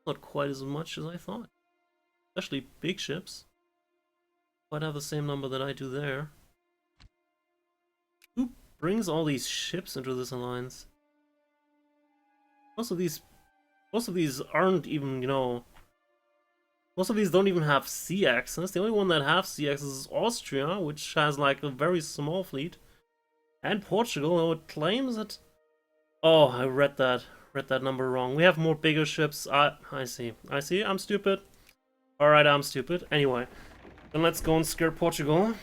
Not quite as much as I thought. Especially big ships. Quite have the same number that I do there. Who brings all these ships into this alliance? Most of these aren't even, you know... Most of these don't even have sea access. The only one that have sea access is Austria, which has like a very small fleet. And Portugal, though it claims that... Oh, I read that number wrong. We have more bigger ships. I see. I'm stupid. Alright, I'm stupid. Anyway, then let's go and scare Portugal.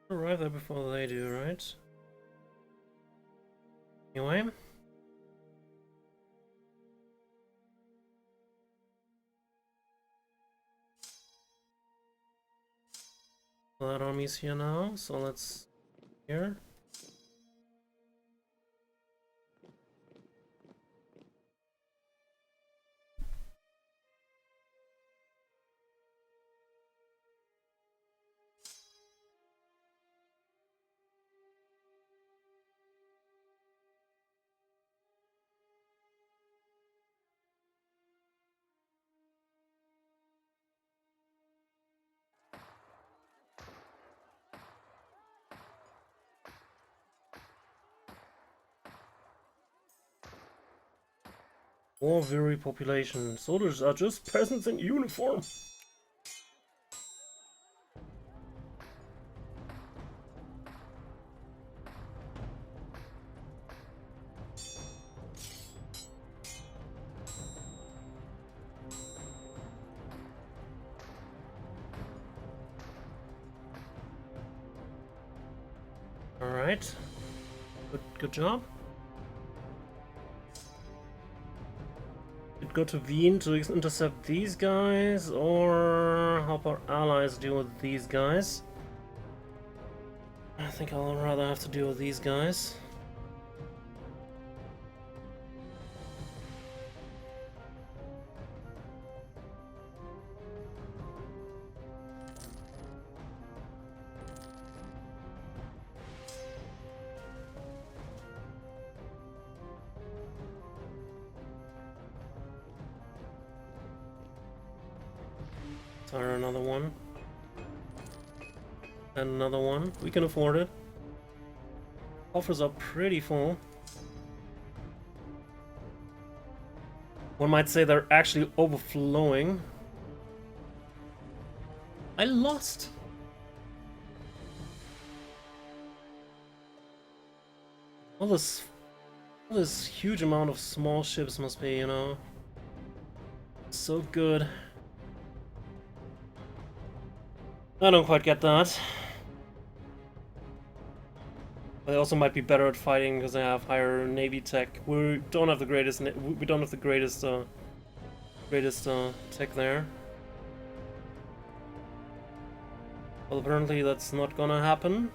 Arrive there before they do, right? Anyway. That army's here now, so let's here. More weary population. Soldiers are just peasants in uniform. Alright. Good job. Could go to Wien to intercept these guys, or help our allies deal with these guys. I think I'll rather have to deal with these guys. Fire another one. And another one. We can afford it. Coffers are pretty full. One might say they're actually overflowing. I lost! All this huge amount of small ships must be, you know, so good. I don't quite get that. But they also might be better at fighting because they have higher navy tech. We don't have the greatest. We don't have the greatest tech there. Well, apparently that's not gonna happen.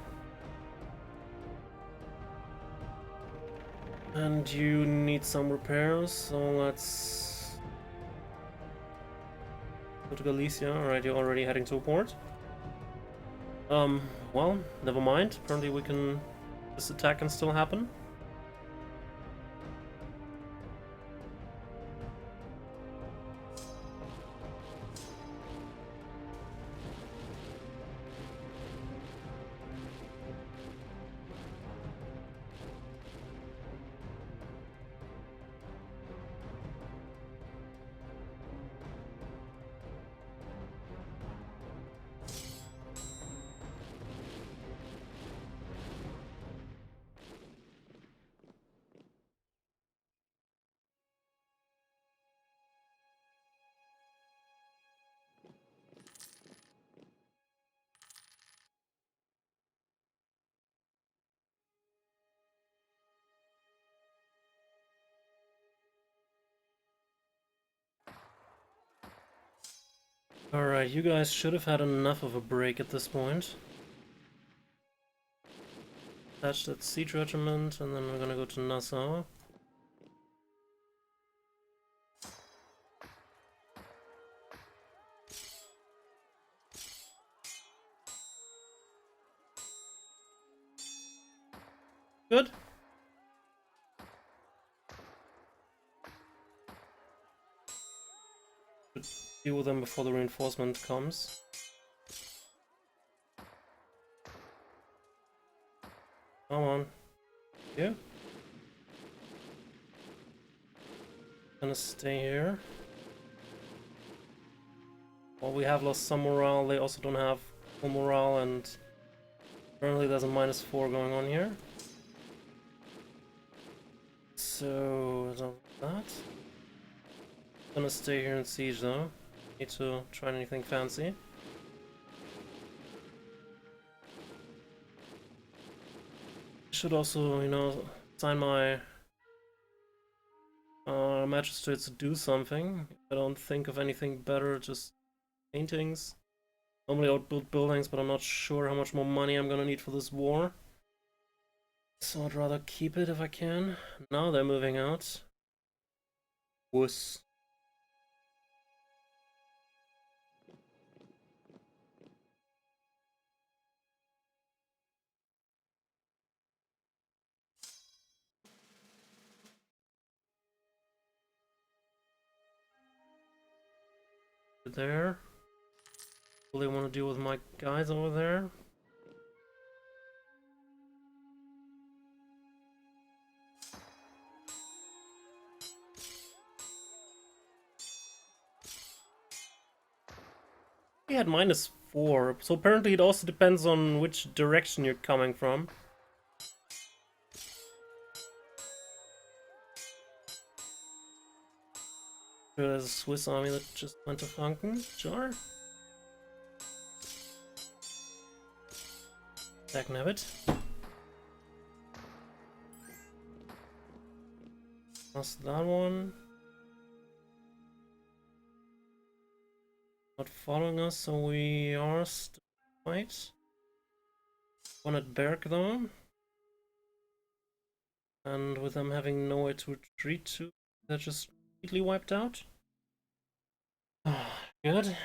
And you need some repairs, so let's go to Galicia. Alright, you're already heading to a port. Well, never mind. Apparently we can... this attack can still happen. Alright, you guys should have had enough of a break at this point. Attach that siege regiment, and then we're gonna go to Nassau. Good. Deal with them before the reinforcement comes. Come on. Yeah. Gonna stay here. Well, we have lost some morale, they also don't have full morale, and apparently there's a -4 going on here. So, that. Gonna stay here in siege though. Need to try anything fancy. Should also, you know, sign my magistrates to do something. I don't think of anything better, just paintings. Normally I would build buildings, but I'm not sure how much more money I'm gonna need for this war. So I'd rather keep it if I can. Now they're moving out. Wuss. There. Will they want to deal with my guys over there? He had -4, so apparently it also depends on which direction you're coming from. There's a Swiss army that just went to Franken, sure. Dagnabbit. Lost that one. Not following us, so we are still right. One at Berg though. And with them having nowhere to retreat to, they're just completely wiped out. Good.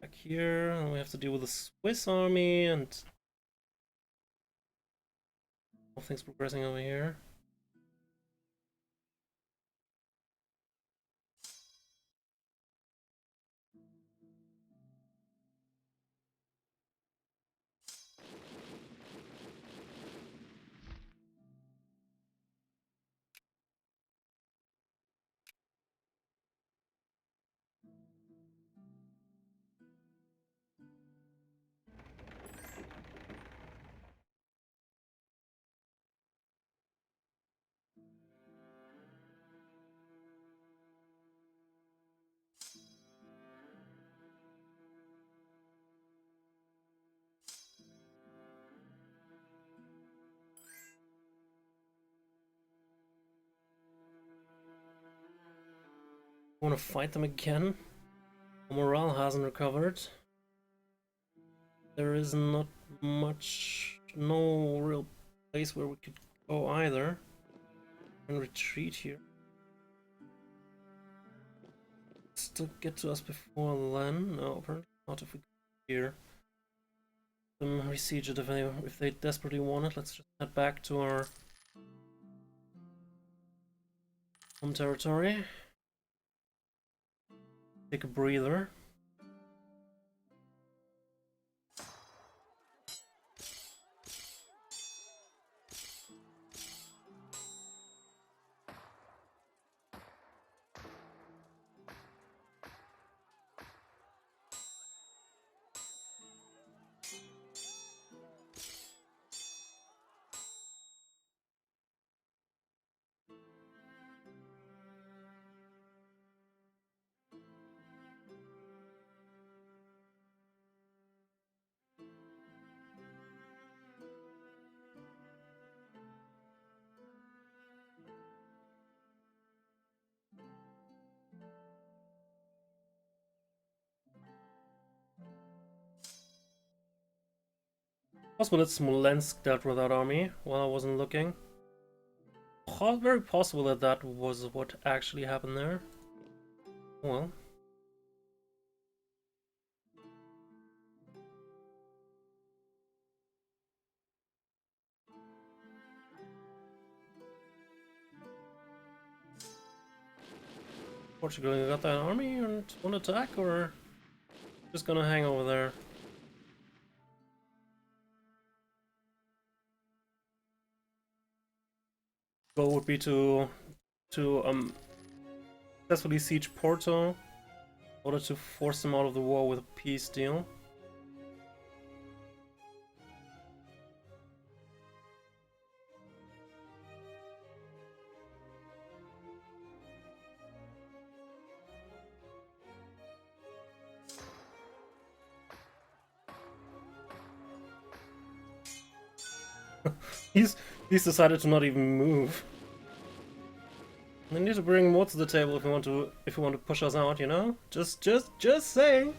Back here, we have to deal with the Swiss army and nothing's progressing over here. Want to fight them again? Morale hasn't recovered. There is not much, no real place where we could go either. And retreat here. Still get to us before then? No, apparently not if we go here. Resiege it if they desperately want it. Let's just head back to our home territory. Take a breather. Possible that Smolensk dealt with that army while I wasn't looking. Very possible that that was what actually happened there. Well. Portugal got that army and won't attack, or just gonna hang over there? Goal would be to successfully siege Porto in order to force them out of the war with a peace deal. He's decided to not even move. We need to bring more to the table if we want to push us out, you know? Just saying.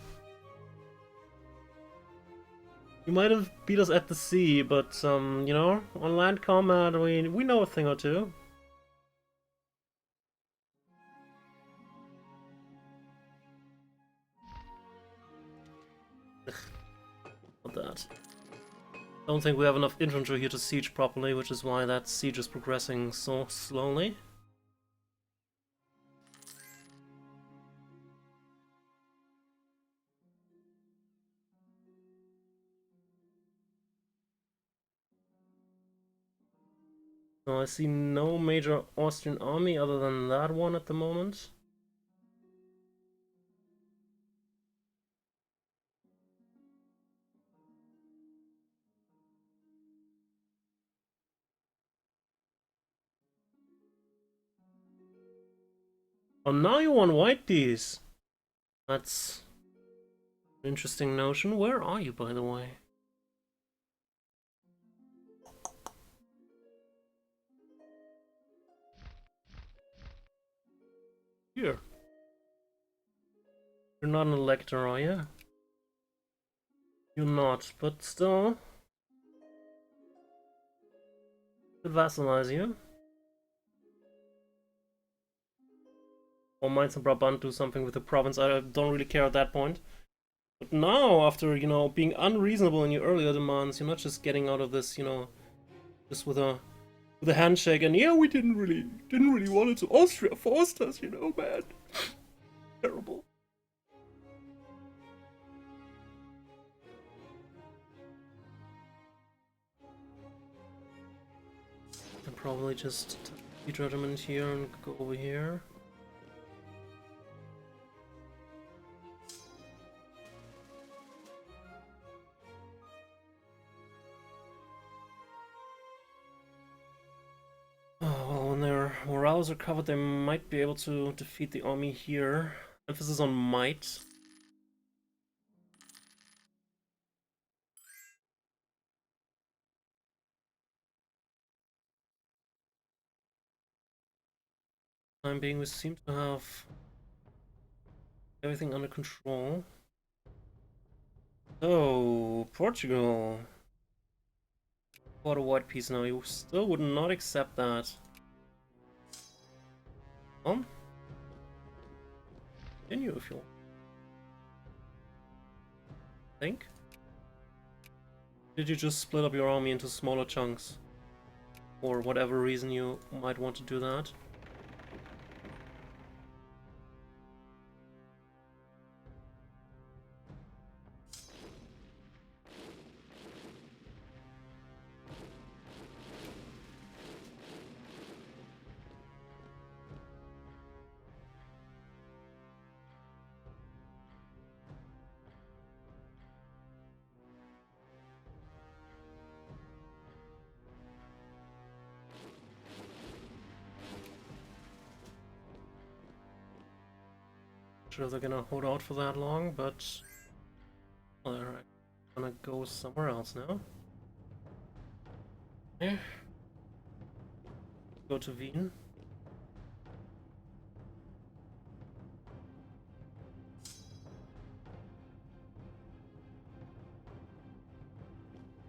You might have beat us at the sea, but you know, on land combat we know a thing or two. Not that. Don't think we have enough infantry here to siege properly, which is why that siege is progressing so slowly. So I see no major Austrian army other than that one at the moment. Oh, now you want white piece. That's an interesting notion. Where are you, by the way? Here. You're not an elector, are you? You're not, but still. Could vassalize you. Or Mainz and Brabant do something with the province. I don't really care at that point. But now, after, you know, being unreasonable in your earlier demands, you're not just getting out of this, you know, just with a handshake and yeah, we didn't really want it to. Austria forced us, you know, man. Terrible. And probably just siege regiment here and go over here. Well, when their morales are covered, they might be able to defeat the army here. Emphasis on might. Time being, we seem to have everything under control. So, Portugal. What a white piece now. You still would not accept that. Continue if you want. Think? Did you just split up your army into smaller chunks? For whatever reason you might want to do that? Sure they're gonna hold out for that long, but well, they're gonna go somewhere else now. Yeah. Go to Wien.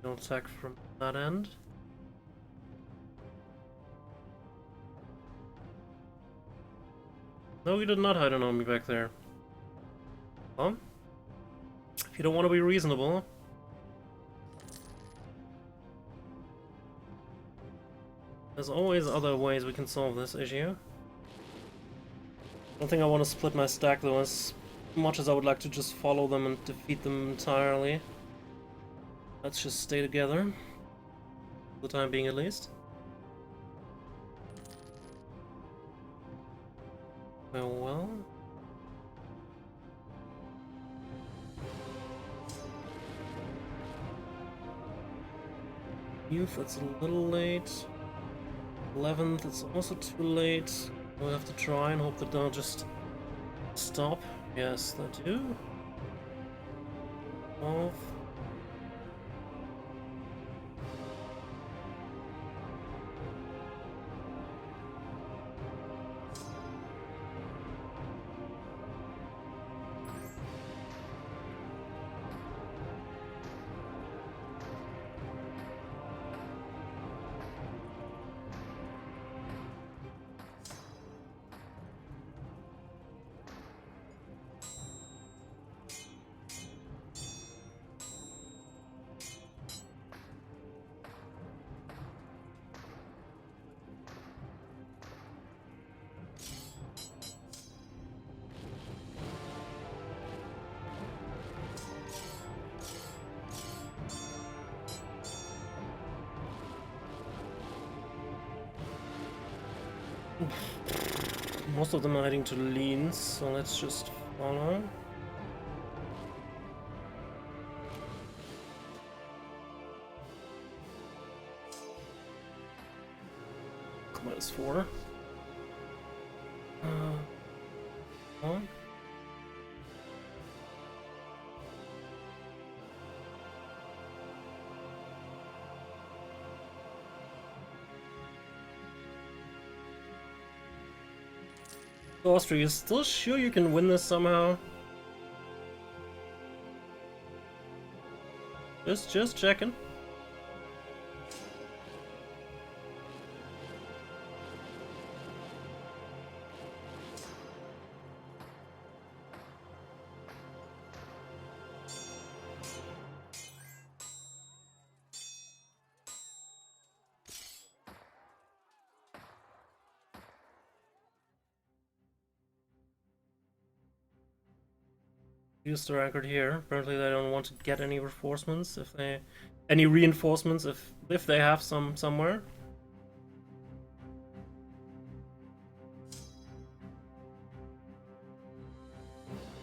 No attack from that end. No, we did not hide an army back there. Well, if you don't want to be reasonable, there's always other ways we can solve this issue. I don't think I want to split my stack though, as much as I would like to just follow them and defeat them entirely. Let's just stay together. For the time being at least. Well. Youth, that's a little late. 11th, it's also too late. We'll have to try and hope that they'll just stop. Yes, they do. 12th. Most of them are heading to Leans, so let's just follow. -4. On. Austria, you still sure you can win this somehow? Just checking. Use the record here. Apparently they don't want to get any reinforcements if they if they have some somewhere.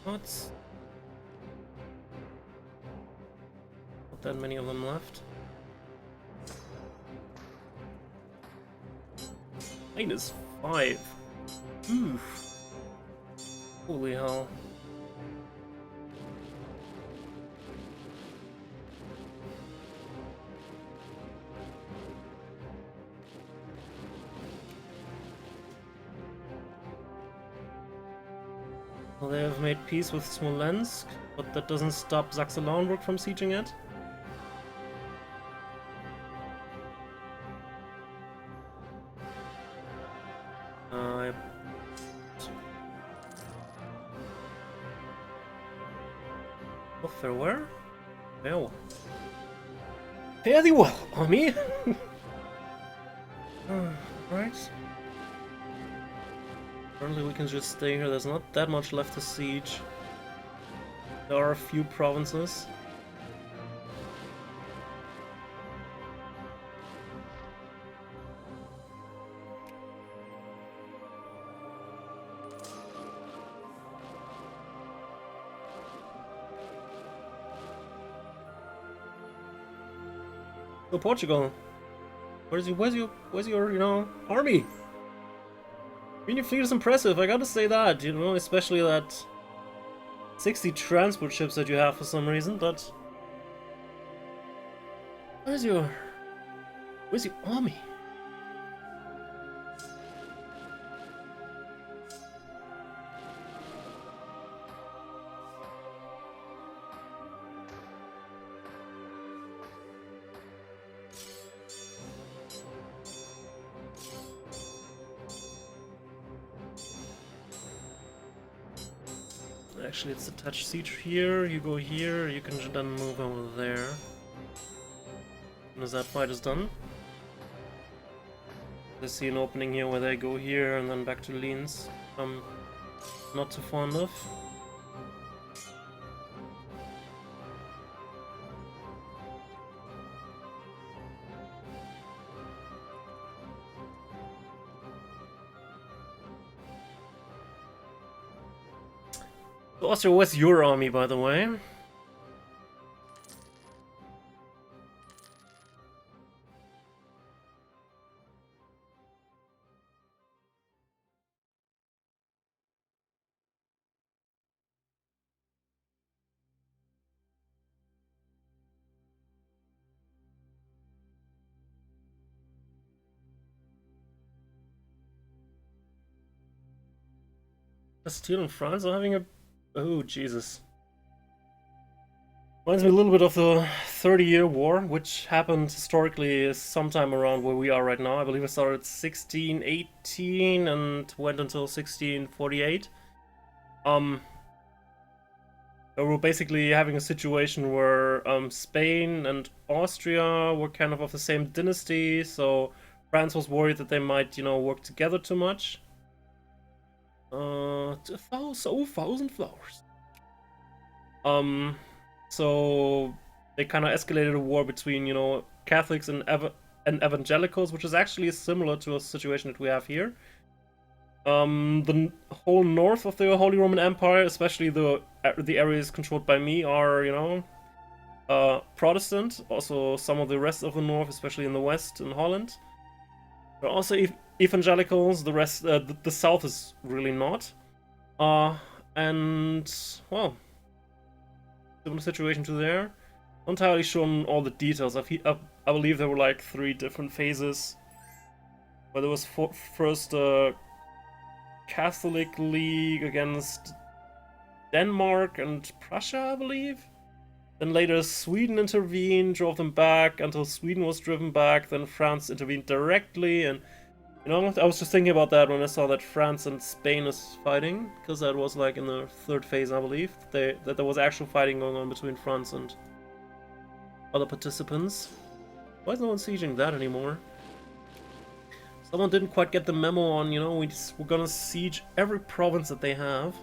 What? Not that many of them left. -5. Oof. Holy hell. Well, they have made peace with Smolensk, but that doesn't stop Saxe-Lauenburg from sieging it. Oh, farewell? Well. Fare thee well, army! Right. Apparently we can just stay here, there's not that much left to siege. There are a few provinces. So Portugal, where's your you know, army? I mean, your fleet is impressive, I gotta say that, you know, especially that 60 transport ships that you have for some reason, but... Where's your army? Actually, it's attached siege here, you go here, you can then move over there. As that fight is done. I see an opening here where they go here and then back to Leans. I'm not too fond of. Austria, where's your army, by the way? Castile and France are having a... Oh, Jesus. Reminds me a little bit of the 30-Year War, which happened historically sometime around where we are right now. I believe it started 1618 and went until 1648. We're basically having a situation where Spain and Austria were kind of the same dynasty, so France was worried that they might, you know, work together too much. 1,000 flowers. So they kind of escalated a war between, you know, Catholics and evangelicals, which is actually similar to a situation that we have here. The whole north of the Holy Roman Empire, especially the areas controlled by me, are, you know, Protestant. Also, some of the rest of the north, especially in the west in Holland, are also evangelicals. The rest, the south is really not. And well, similar situation to there. Not entirely sure on all the details. I believe there were like 3 different phases. Where there was first Catholic League against Denmark and Prussia, I believe. Then later Sweden intervened, drove them back until Sweden was driven back. Then France intervened directly, and you know, I was just thinking about that when I saw that France and Spain is fighting, because that was like in the 3rd phase, I believe. That there was actual fighting going on between France and other participants. Why is no one sieging that anymore? Someone didn't quite get the memo on, you know, we're gonna siege every province that they have.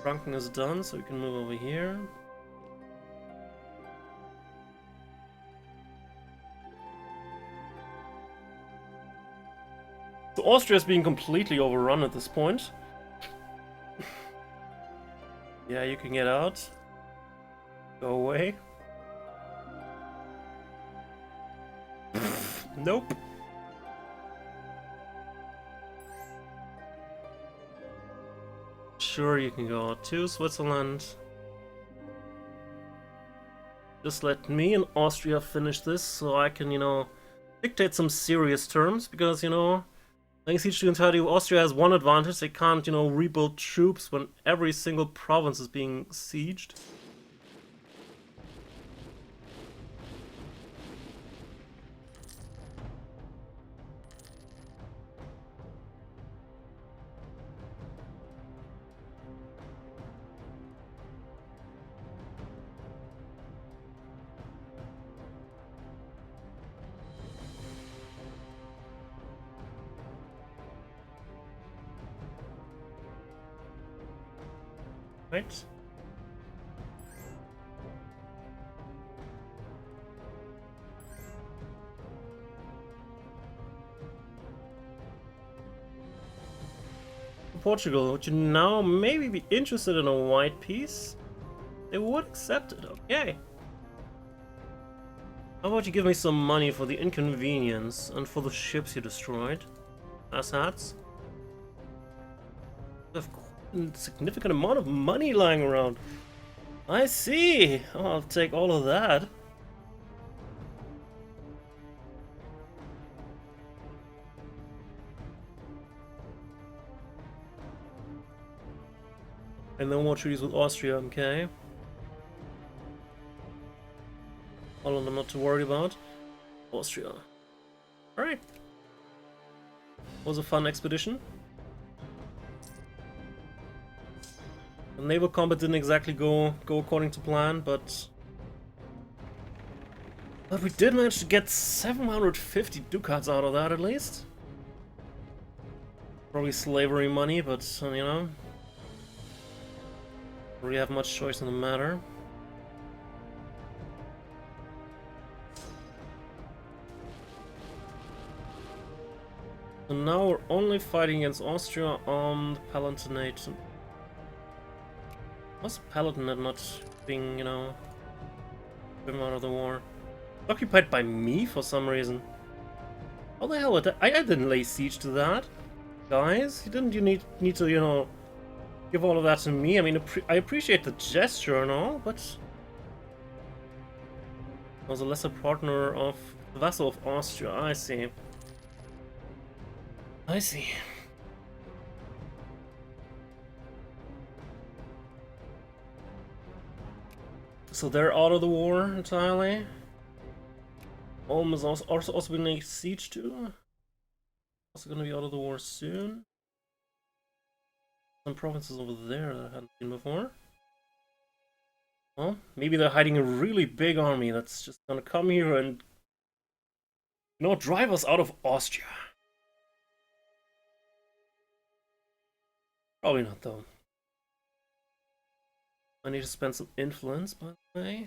Franken is done, so we can move over here. So Austria is being completely overrun at this point. Yeah, you can get out. Go away. Nope. Sure, you can go to Switzerland. Just let me and Austria finish this so I can, you know, dictate some serious terms, because, you know, laying siege to the entirety of Austria has one advantage: they can't, you know, rebuild troops when every single province is being sieged. Right? Portugal, would you now maybe be interested in a white piece? They would accept it, okay. How about you give me some money for the inconvenience and for the ships you destroyed? Asshats. Have a significant amount of money lying around. I see. Oh, I'll take all of that. And no more treaties with Austria, okay. Holland I'm not too worried about. Austria. Alright. Was a fun expedition. The naval combat didn't exactly go according to plan, but we did manage to get 750 ducats out of that, at least. Probably slavery money, but, you know, don't really have much choice in the matter. So now we're only fighting against Austria on the Palatinate. What's the Palatinate not being, you know, driven out of the war? Occupied by me for some reason. How the hell? I didn't lay siege to that, guys. You didn't. You need to, you know, give all of that to me. I mean, I appreciate the gesture and all, but I was a lesser partner of the vassal of Austria. I see. I see. So they're out of the war entirely. Ulm is also been a siege too. Also gonna be out of the war soon. Some provinces over there that I hadn't seen before. Well, maybe they're hiding a really big army that's just gonna come here and, you know, drive us out of Austria. Probably not, though. I need to spend some influence, by the way.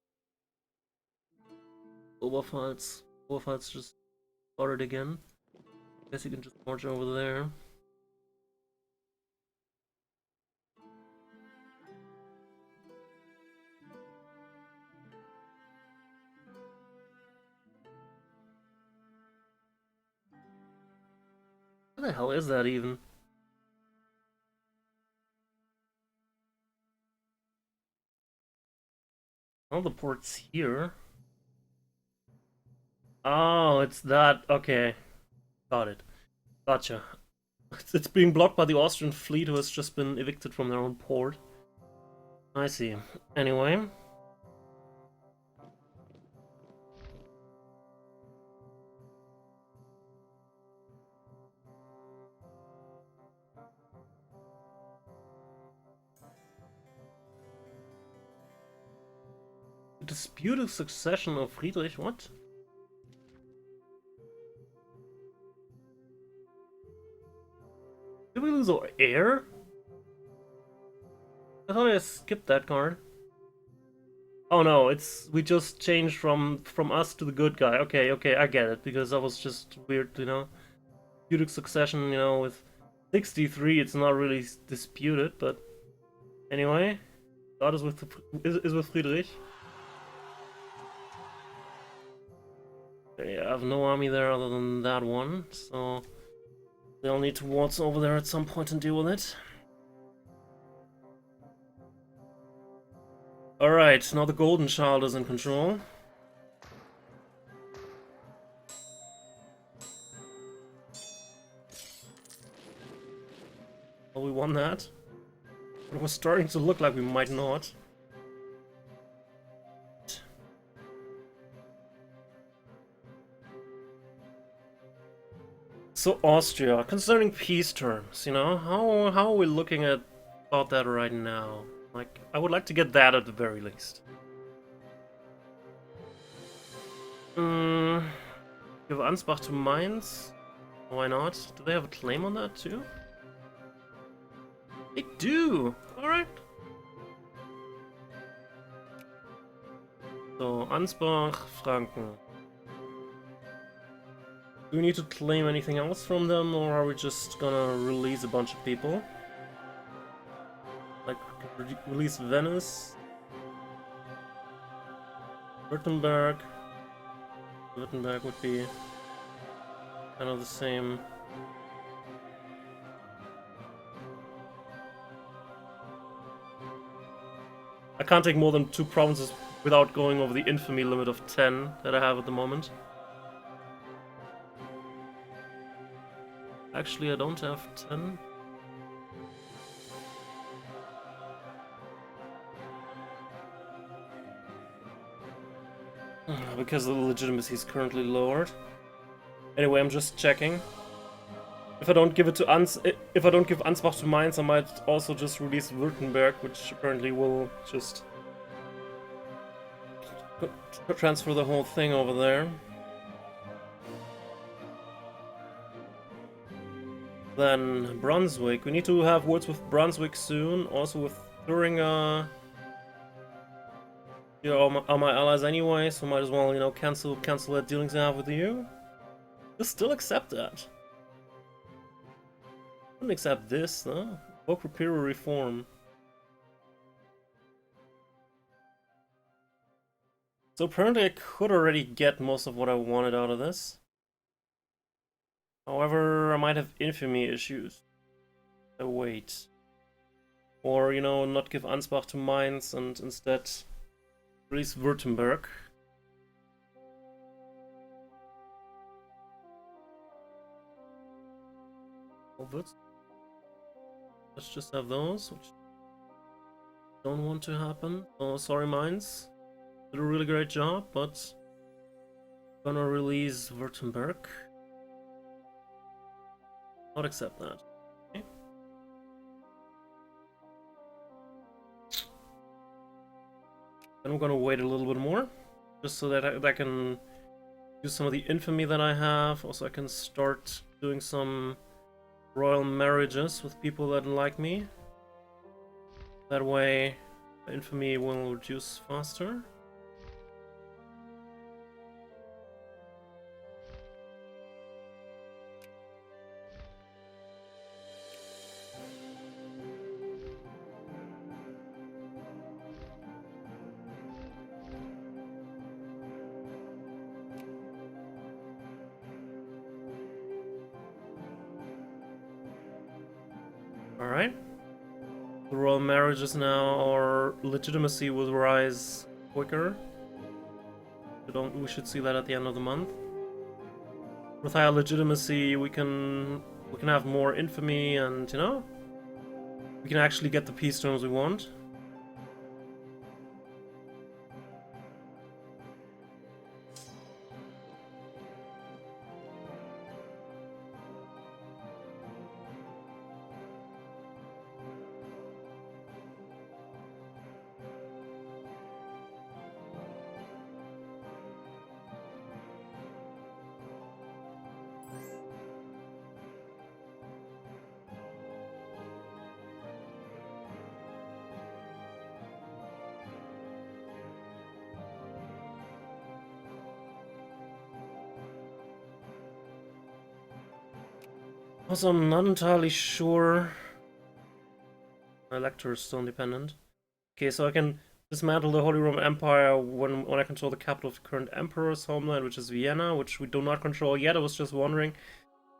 Oberpfalz. Oberpfalz just started again. Guess you can just march over there. What the hell is that even? All the ports here. Oh, it's that. Okay. Got it. Gotcha. It's being blocked by the Austrian fleet who has just been evicted from their own port. I see. Anyway. Disputed succession of Friedrich, what? Did we lose our heir? I thought I skipped that card. Oh no, we just changed from us to the good guy. Okay, okay, I get it, because that was just weird, you know. Disputed succession, you know, with 63 it's not really disputed, but anyway. God is with Friedrich. Okay, I have no army there other than that one, so they'll need to waltz over there at some point and deal with it. Alright, now the Golden Child is in control. Well, we won that. But it was starting to look like we might not. So Austria, concerning peace terms, you know, how are we looking at about that right now? Like, I would like to get that at the very least. Give Ansbach to Mainz. Why not? Do they have a claim on that too? They do! Alright. So, Ansbach, Franken. Do we need to claim anything else from them, or are we just gonna release a bunch of people? Like, release Venice, Württemberg. Württemberg would be kind of the same. I can't take more than 2 provinces without going over the infamy limit of 10 that I have at the moment. Actually, I don't have 10. Because the legitimacy is currently lowered. Anyway, I'm just checking. If I don't give it to if I don't give Ansbach to Mainz, I might also just release Württemberg, which apparently will just transfer the whole thing over there. Then Brunswick. We need to have words with Brunswick soon. Also with Thuringia. You are my allies anyway, so might as well, you know, cancel that dealings I have with you. You'll still accept that. I wouldn't accept this, though. Book repair or reform. So apparently I could already get most of what I wanted out of this. However, I might have infamy issues. So wait. Or, you know, not give Ansbach to Mainz and instead release Württemberg. Let's just have those, which don't want to happen. Oh, sorry, Mainz. Did a really great job, but gonna release Württemberg. Not accept that. Okay. Then I'm gonna wait a little bit more, just so that I can use some of the infamy that I have. Also, I can start doing some royal marriages with people that like me. That way, infamy will reduce faster. Alright. The royal marriages now, our legitimacy will rise quicker. We should see that at the end of the month. With higher legitimacy, we can have more infamy, and you know, we can actually get the peace terms we want. Also, I'm not entirely sure. My elector is still independent. Okay, so I can dismantle the Holy Roman Empire when I control the capital of the current emperor's homeland, which is Vienna, which we do not control yet. I was just wondering.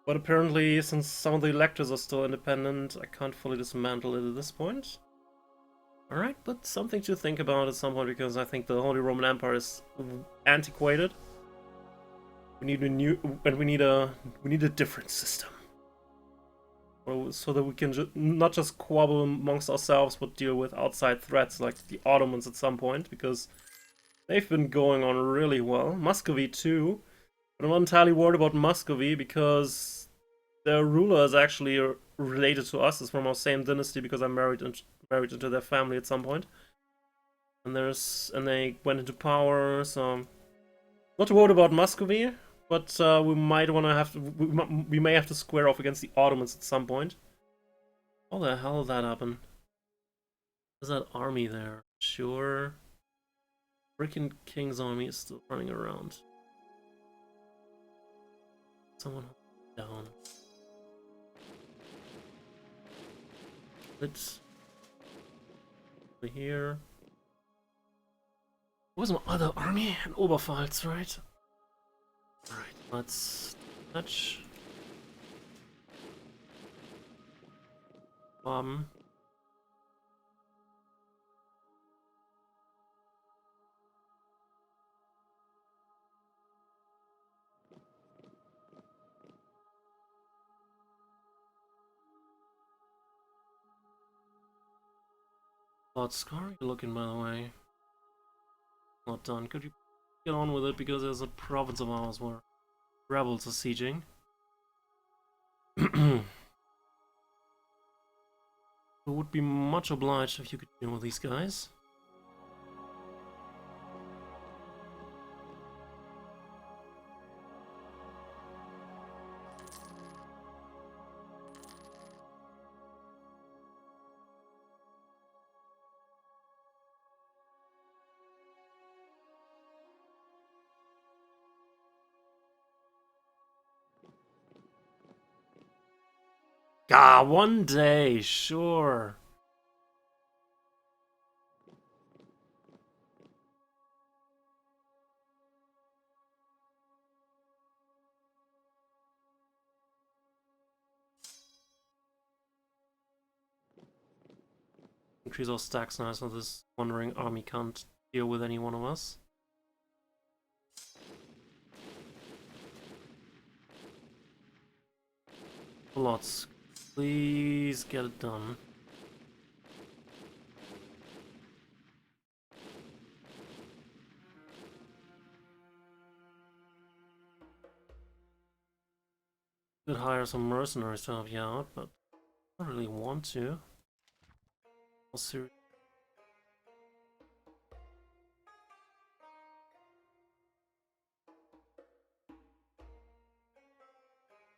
But apparently, since some of the electors are still independent, I can't fully dismantle it at this point. Alright, but something to think about at some point, because I think the Holy Roman Empire is antiquated. We need a new, and we need a different system. So that we can not just squabble amongst ourselves, but deal with outside threats like the Ottomans at some point, because they've been going on really well. Muscovy too, but I'm not entirely worried about Muscovy because their ruler is actually related to us. It's from our same dynasty because I'm married into their family at some point. And they went into power, so not too worried about Muscovy. But we might want to have to. We may have to square off against the Ottomans at some point. How the hell did that happen? There's that army there. Sure. Freaking King's army is still running around. Someone down. It's here. Where's my other army? In Oberpfalz, right? Alright, let's touch. How's Scar looking, by the way? Not done. Could you get on with it, because there's a province of ours where rebels are sieging. I would be much obliged if you could deal with these guys. Ah, one day, sure. Increase our stacks now so this wandering army can't deal with any one of us. Lots. Please get it done. Could hire some mercenaries to help you out, but I don't really want to. I'll see.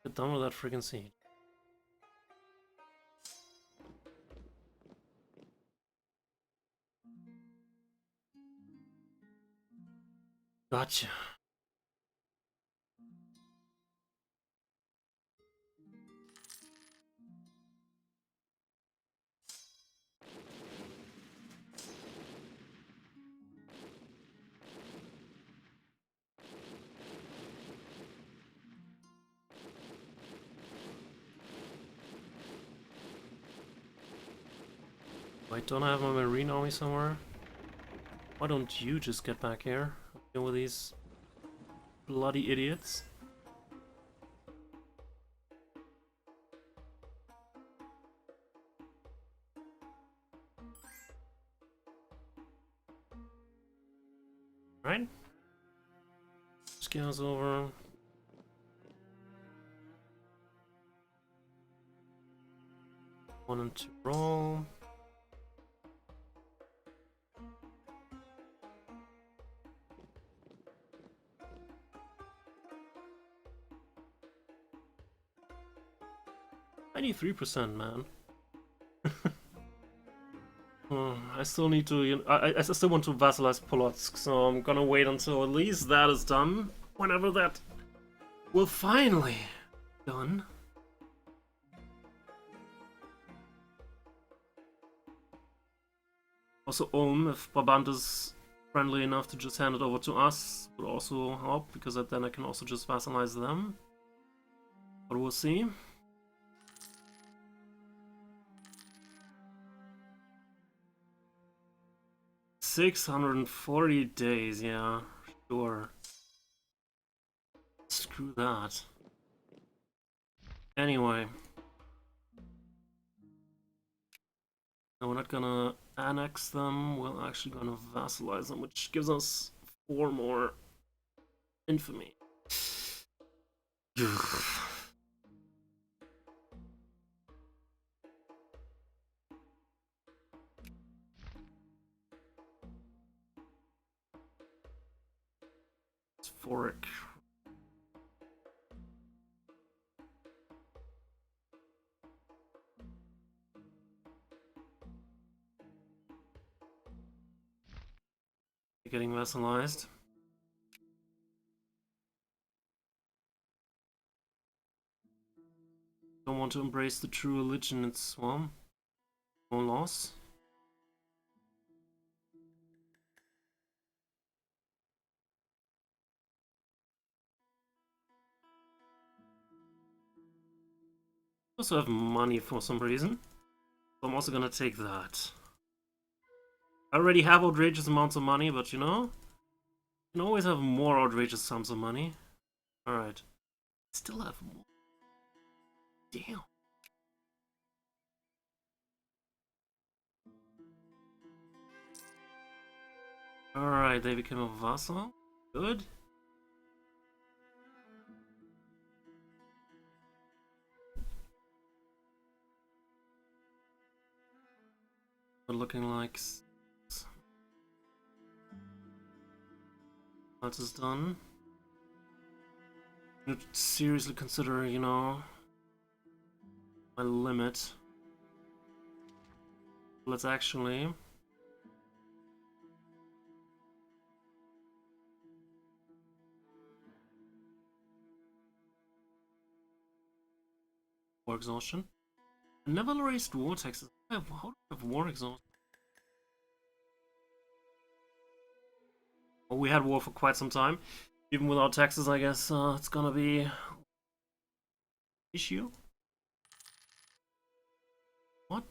Get done with that freaking siege. Gotcha. Wait, don't I have my marine army somewhere? Why don't you just get back here? Deal with these bloody idiots. Right? Scales over. One and two roll. %, man. I still need to, you know, I still want to vassalize Polotsk, so I'm gonna wait until at least that is done. Whenever that will finally done. Also, if Brabant is friendly enough to just hand it over to us, would also help, because then I can also just vassalize them. But we'll see. $640 days, yeah, sure. Screw that. Anyway. No, we're not gonna annex them, we're actually gonna vassalize them, which gives us 4 more infamy. It's Foric. Getting vassalized. Don't want to embrace the true religion, it's, well, no loss. Also have money for some reason, so I'm also gonna take that. I already have outrageous amounts of money, but you know, you can always have more outrageous sums of money. Alright. Still have more. Damn. Alright, they became a vassal. Good. But looking like that is done. I need to seriously consider, you know, my limit. Let's actually war exhaustion. I never raised vortexes. How do I have war exhaustion? Well, we had war for quite some time. Even without taxes, I guess it's gonna be issue. What?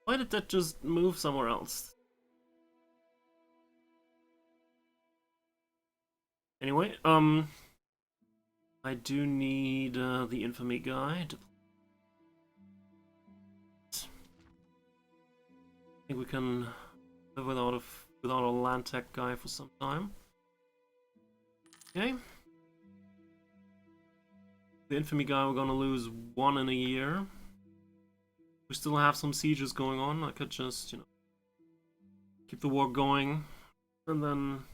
Why did that just move somewhere else? Anyway, I do need the infamy guy. I think we can live without a land tech guy for some time. Okay. The infamy guy, we're gonna lose 1 in a year. We still have some sieges going on. I could just, you know, keep the war going, and then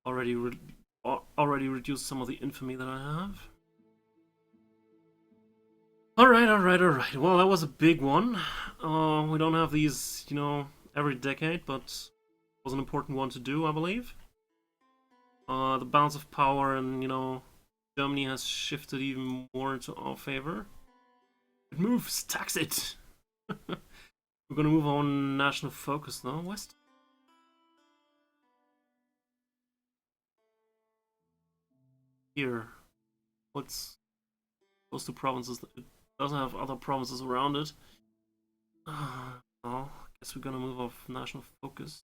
already reduce some of the infamy that I have. Alright. Well, that was a big one. We don't have these, you know, every decade, but it was an important one to do, I believe. The balance of power and, you know, Germany has shifted even more into our favor. It moves! Tax it! We're gonna move on national focus now, West. Here. What's those 2 provinces? It doesn't have other provinces around it. Oh, I guess we're gonna move off national focus.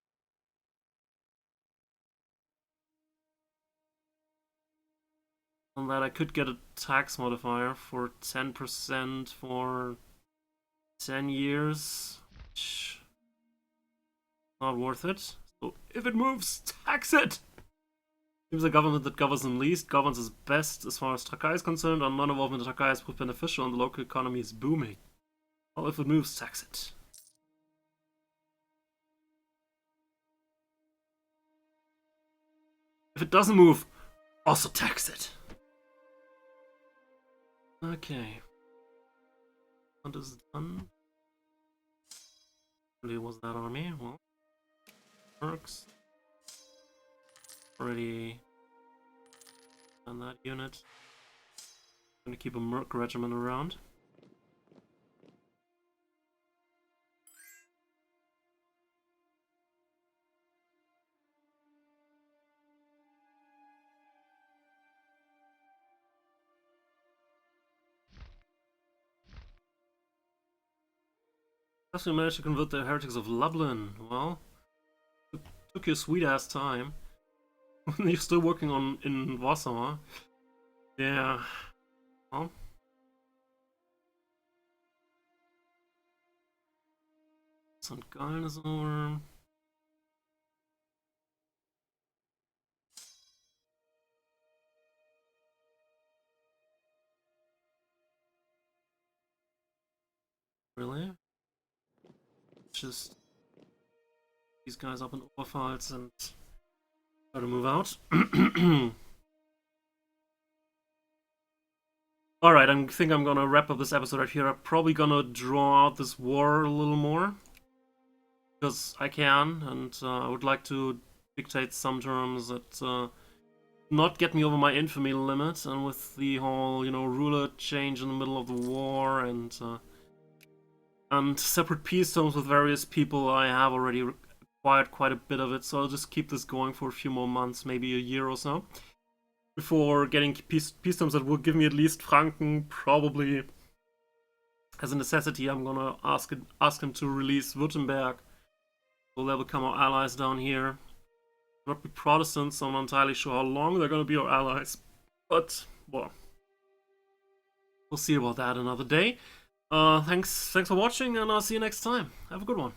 On that, I could get a tax modifier for 10% for 10 years. Which not worth it. So if it moves, tax it! Seems a government that governs them least governs as best as far as Trakai is concerned, and non-involvement in Trakai is both beneficial and the local economy is booming. Well, if it moves, tax it. If it doesn't move, also tax it. Okay. What is done? Really was that army? Well, works. Already done that unit. Gonna keep a Merc regiment around. We managed to convert the heretics of Lublin. Well, it took you a sweet ass time. You're still working on in Warsaw. Yeah. Well. St. Gallen is over. Really? Just these guys up in Oberpfalz and try to move out. Alright, I think I'm gonna wrap up this episode right here. I'm probably gonna draw out this war a little more. Because I can, and I would like to dictate some terms that not get me over my infamy limit, and with the whole, ruler change in the middle of the war, and separate peace terms with various people, I have already acquired quite a bit of it, so I'll just keep this going for a few more months, maybe a year or so, before getting peace terms that will give me at least Franken. Probably as a necessity, I'm gonna ask him to release Württemberg, so they'll become our allies down here. Not be Protestants, so I'm not entirely sure how long they're gonna be our allies, but well, we'll see about that another day. Thanks for watching, and I'll see you next time. Have a good one.